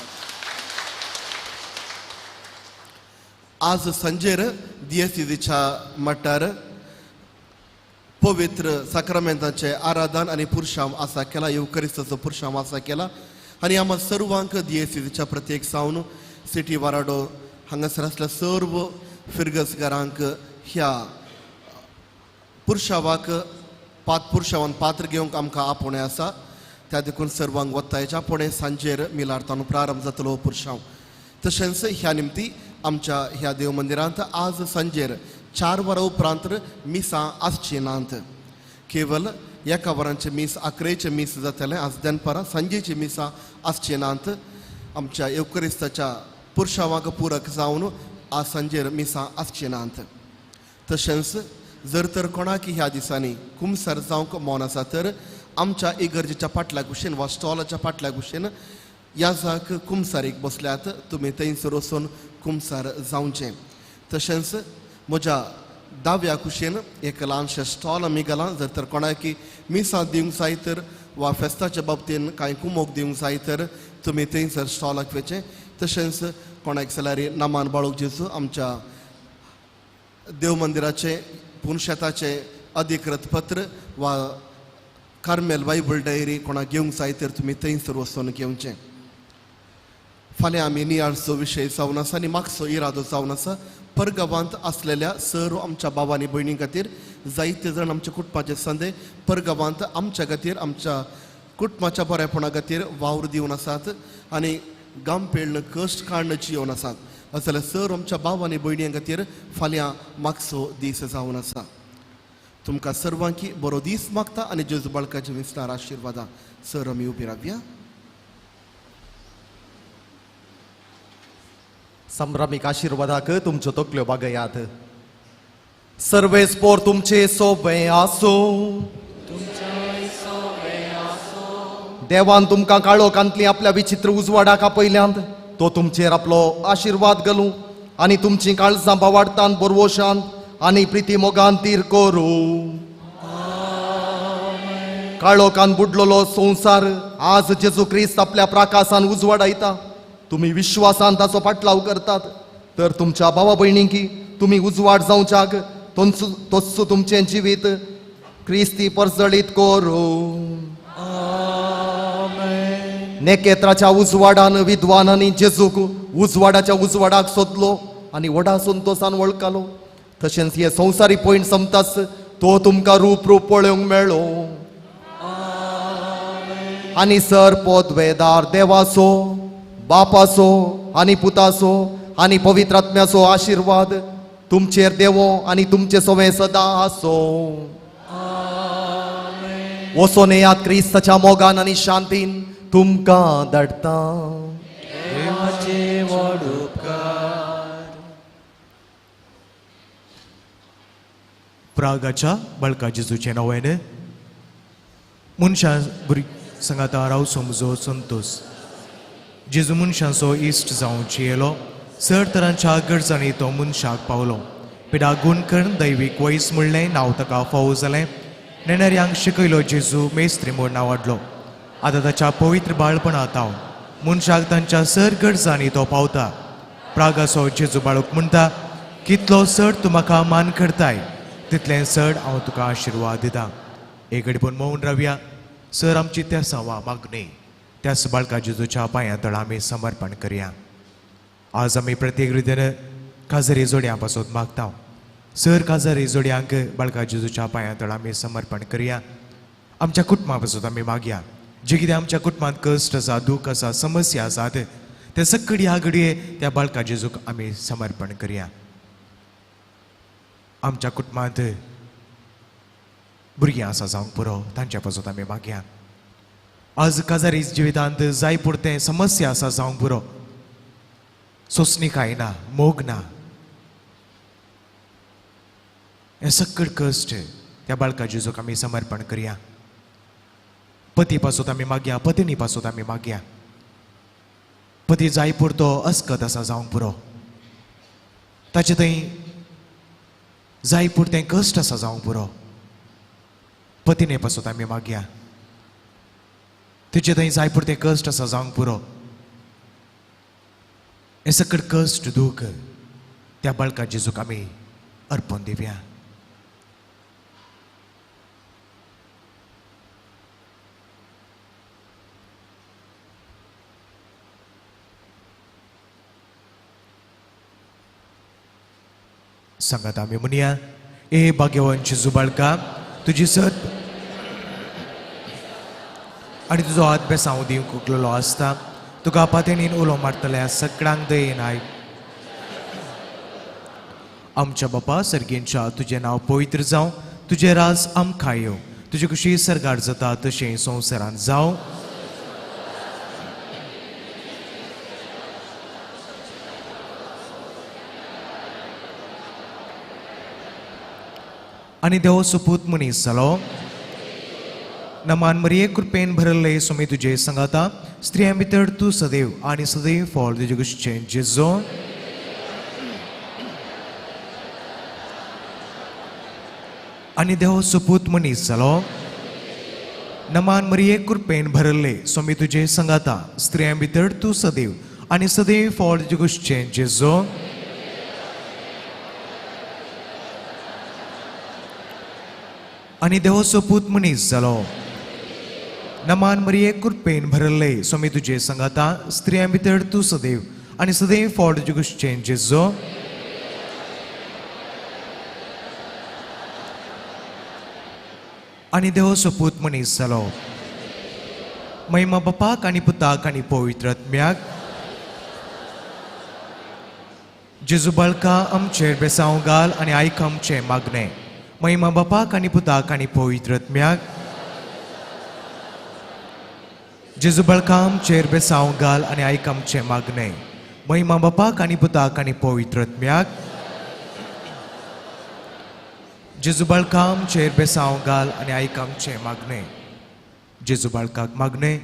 आज संजेर दियेसीच्या मठार पवित्र साक्रामेंताचे आराधन आणि पुरुषाम आसा केला, युकरिस्ताचो पुरुषाम आसा केला आणि आम्हा सर्वांक दियेसीच्या प्रत्येक सावन सिटी वाराडो हांगासर असल्या सर्व फिरगसगारांक ह्या पुरुषावाक पुरुषावान पात्र घेवंक आमकां आपोवणें आसा. त्या देखून सर्वांक वत्तायच्या पुणे सांजेर मिलार्थान प्रारंभ जातलो पुरुषांव. तशेंच ह्या निमती आमच्या ह्या देव मंदिरांत आज सांजेर 4 वरां उपरांत मिसां आसची नात. केवळ एका वरांचे मीस 11चे मीस जातले. आज दनपारां सांजेची मिसां आसची नात. आमच्या युकरिस्ताच्या पुरुषावाक पूरक जावन आज सांजेर मिसां आसची नात. तशेंच जर तर कोणाक ह्या दिसांनी कुमसार जावंक मौन आसा तर आमच्या इगर्जेच्या फाटल्या कुशीन वा स्टॉलाच्या फाटल्या कुशीन याजाक कुमसारीक बसल्यात. तुमी थंयसर वचून कुमसार जावचें. तशेंच म्हज्या दाव्या कुशीन एक ल्हानशें स्टॉल आमी घालां. जर तर कोणाकी मिसां दिवंक जाय तर वा फेस्ताच्या बाबतीन कांय कुमोक दिवंक जाय तर तुमी थंयसर स्टॉलाक वचचें. तशेंच कोणाक जाल्यार नामान बाळूक जेजू आमच्या देव मंदिराचे पुनशेताचे अधिकृत पत्र वा कार्मेल बायबल डायरी कोणाक घेवंक जाय तर तुमी थंयसर वचून घेवचें. फाल्यां आमी नियाळचो विशय जावन आसा आनी मागचो इरादो जावन आसा. परगांवांत आसलेल्या सर्व आमच्या भावांनी भयणी खातीर जायते जाण आमच्या कुटुंबाचे संदे परगांवांत आमच्या खातीर आमच्या कुटुंबाच्या बरेपणा खातीर वावर दिवन आसात आनी गाम पेळण कश्ट काडणेची येवन आसात. जाल्यार सर आमच्या भावांनी भयणी खातीर फाल्यां मागचो दीस जावन आसा. तुमकां सर्वांकी बरो दीस मागता आनी जेजू बाळकाच्या विस्तार आशिर्वादा. सर आमी उबी रावया. संभ्रामीक आशिर्वादाक तुमच्यो तकल्यो बागयात. सर्वेस्पोर तुमचे सोबे आसूं. देवान तुमकां काळोखांतली आपल्या विचित्र उजवाडाक आपयल्यांत तो तुमचेर आपलो आशिर्वाद घालूं आनी तुमची काळजां बावाडतान बरवोशान आनी प्रिती मोगान तीर करूं. काळोखान बुडलोलो संवसार आज जेजू क्रिस्त आपल्या प्रकाशान उजवाडायता. तुमी विश्वासान ताचो पाटलाव करतात तर तुमच्या भावा भयणींकी तुमी उजवाड जावच्याक तोच तुमचें जिवीत क्रिस्ती परजळीत करूं. नेकेत्राच्या उजवाडान विद्वान आनी जेजूक उजवाडाच्या उजवाडाक सोदलो आनी व्हडा संतोषान वळखलो. तशेंच हे संवसारी पॉयंट समताच तो तुमकां रूप पळोवंक मेळ्ळो. आनी सर पोदवेदार देवाचो बापाचो आनी पुताचो आनी पवित्र आत्म्याचो आशिर्वाद तुमचेर देवो आनी तुमचे सवें सदां आसो. वचोन येयात क्रिस्ताच्या मोगान आनी शांतीन तुमकां धाडटा. देवाचे व्हड उपकार. प्रागाच्या बाळका जेजूचे नवेन मनशां संगाता रावचो म्हजो संतोष. जेजू मनशांचो इश्ट जावंची येयलो. सर तरांच्या गरजांनी तो मनशाक पावलो. पिडा गुण कर्ण दैवीक वयस म्हणलें नांव ताका फावो जालें. नेणाऱ्यांक शिकयलो जेजू मेस्त्री म्हूण नांवाडलो. आतां ताच्या पवित्र बाळपणांत हांव मनशाक तांच्या सर गरजांनी तो पावता. प्रागाचो जेजू बाळूक म्हणटा कितलो चड तूं म्हाका मान करताय तितलें चड हांव तुका आशिर्वाद दितां. एक घडी पूण मौन रावया. सर आमची त्या वा मागणी त्याच बाळका जेजूच्या पांयां तळ आमी समर्पण करया. आज आमी प्रत्येक रितीन काजरी जोड्यां पासून मागता. सर काजरी जोड्यांक बाळका जेजूच्या पांयां तळ आमी समर्पण करया. आमच्या कुटुंबा पासून आमी मागया. जे कितें आमच्या कुटुंबांत कश्ट आसा दूख आसा समस्या आसात ते सगळे ह्या घडये त्या बाळका जेजूक आमी समर्पण करया. आमच्या कुटुंबांत भुरगीं आसा जावंक पुरो तांच्या पासून आमी मागया. आज काजारी जिवितांत जाय पुरतें समस्या आसा जावंक पुरो सोंसणी खायना मोग ना हे सगळे कश्ट त्या बाळका जेजूक आमी समर्पण करया. पती पासून आमी मागया. पत्नी पासून आमी मागया. पती जाय पुरतो अस्कत आसा जावंक पुरो ताचे थंय जाय पुरतें कश्ट आसा जावंक पुरो पत्नी पासून आमी मागया. तेचे थंय जाय पुरतें कश्ट आसा जावंक पुरो हे सगळे कश्ट दूख त्या बाळका जेजूक आमी अर्पण दिवया. सांगात आमी म्हणया, ए भाग्यवान जेजू बाळका, तुजी सत आनी तुजो हात बेसांव दिवंक उकललो आसता. तुका आपातेनीन उलो मारतल्या सगळ्यांक दयेन आय. आमच्या बापा सर्गेंच्या तुजें नांव पवित्र जावं, तुजें राज आमकां येवं, तुजी खुशी सरगार जाता तशें संवसारांत जावं. आनी देव सुपूत मनीस जालो. नमान मरिये कृपेन भरले सुमी तुजे संगाता, स्त्रियां भितर तूं सदैव आनी सदैव फळ तुजे कुशीचें जेजू. आनी देव सुपूत मनीस जालो. नमान मरिये कृपेन भरले सुमी तुजे संगाता, स्त्रियां भितर तूं सदैव आनी सदैव फळ तुजे कुशीचें जेजू. आनी देव सोपूत मनीस जालो. नमान मरिये कृपेन भरले स्वामी तुजे संगाता, स्त्रियां भितर तूं सदैव आनी सदैव फळ तुजे कुशीचें जेजू. आनी देव सोपूत मनीस जालो. महिमा बापाक आनी पुताक आनी पवित्र आत्म्याक. जेजू बाळका आमचेर बेसांव घाल आनी आयक आमचें मागणें. महिमा बापाक आनी पुताक आनी पवित्र आत्म्याक. जेजू बाळका आमचेर बेसांव घाल आनी आयक आमचें मागणें. महिमा बापाक आनी पुताक आनी पवित्र आत्म्याक. जेजू बाळका आमचेर बेसांव घाल आनी आयक आमचें मागणें. जेजू बाळकाक मागणें.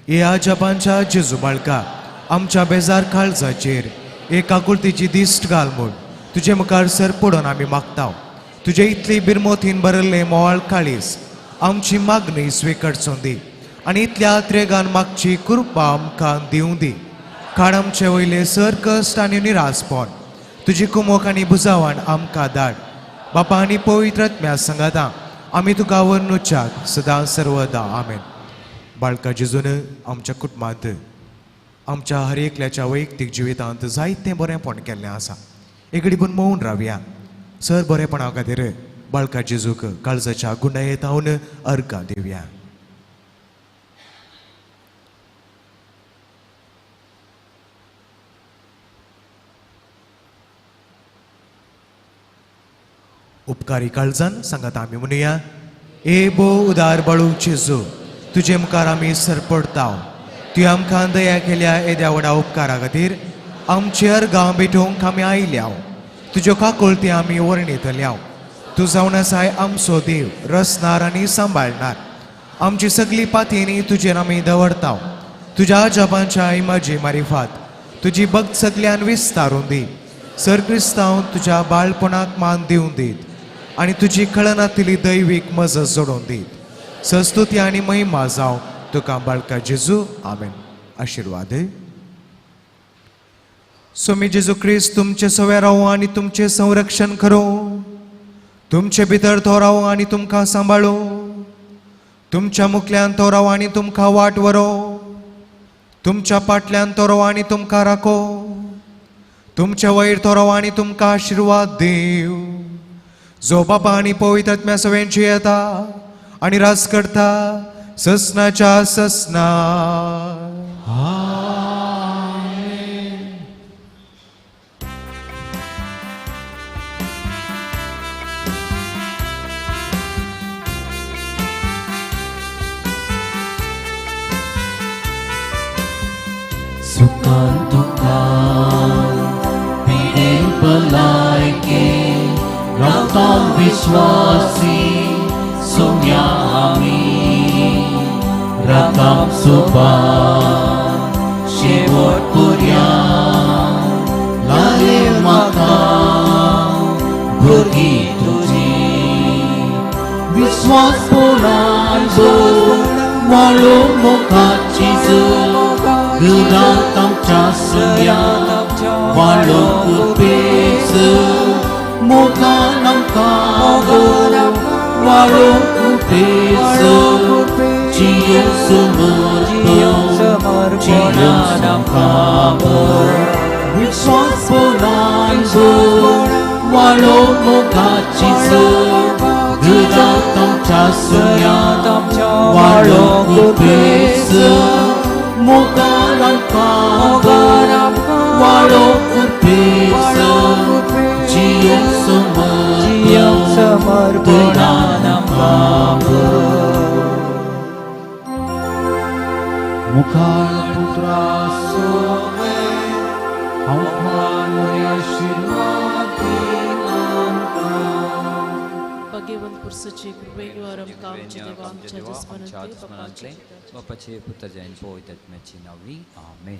ह्या जपांच्या जेजू बाळका, आमच्या बेजार काळजाचेर एक आकुलतेची दिश्ट घाल म्हूण तुजे मुखार सर पडून आमी मागता. तुजे इतली बिरमोथीन बरयल्ले मोवाळ काळीस आमची मागणी स्वीकारचोन दी आनी इतल्या त्रेगान मागची कृपा आमकां दिवं दी. काण आमचे वयले सर कश्ट आनी निरासपण तुजी कुमोक आनी बुजावण आमकां धाड. बापा आनी पवित्र आत्म्या सांगाता आमी तुका वर्णुच्याक सदां सर्वदा आमेन. बाळका जेजून आमच्या कुटुंबांत आमच्या हर एकल्याच्या वैयक्तीक जिवितांत जायतें बरेंपण केल्लें आसा. एक पण मौन रावया. सर बरेपणा खातीर बाळका जेजूक काळजाच्या गुंडायेतावन अर्घां दिवया. उपकारी काळजान सांगात आमी म्हणुया, ए बो उदार बाळू जेजू, तुजे मुखार आमी सरपडताव. तुवें आमकां दया केल्या येद्या व्हडा उपकारा खातीर आमची अर्घां भेटोवंक आमी आयल्या. तुज्यो काकुळटी आमी वर्णितल्या. तूं जावन आसाय आमचो देव, रचणार आनी सांबाळणार. आमची सगळी पातींनी तुजेर आमी दवरता. तुज्या जपांच्या इमाजी मारिफात तुजी भक्त सगळ्यान विस्तारून दी. सर क्रिस्तांव तुज्या बाळपणाक मान दिवन दीत आनी तुजी कळनातली दैवीक मजत जोडून दीत. संस्तुती आनी महिमा जावं तुका बाळका जेजू. आमेन. आशिर्वाद. स्वामी जेजू क्रिस्त तुमचे सवे रावो आनी तुमचे संरक्षण करो. तुमचे भितर तो रावो आनी तुमकां सांबाळो. तुमच्या मुखल्यान तो रावो आनी तुमकां वाट व्हरो. तुमच्या पाटल्यान तो रावो आनी तुमकां राखो. तुमच्या वयर तो रावो आनी तुमकां आशिर्वाद देव. जो बापा आनी पवित्र आत्म्या सगळ्यांची येता आनी रास करता ससनाच्या ससना. सुखान दुखान पिडेन भलायके रावतां विश्वासी सोम्या आमी रावतां सुभान शेवट पर्यंत लाले म्हाका भुरगीं तुजी विश्वासपणान वाळो मोगाची घरांत आमच्या सगळ्या वाळो कृपेक 모가남 가고 와로 구페스 지용 스머버 지나남 가버 위소스 보난부 와로 모가치스 그자탐 차스야 와로 구페스 모가남 가고 와로 구페스 지용 스머버 나남 가버 मुखार पुत्रा सोवे हमारे आशीर्वाद Pagiewan kursaci kurwegwaram kamci devam आमच्या chajas आमच्या panante आत्मनातले व पछे पुत्र जैन पोयत में चिनावी आमेन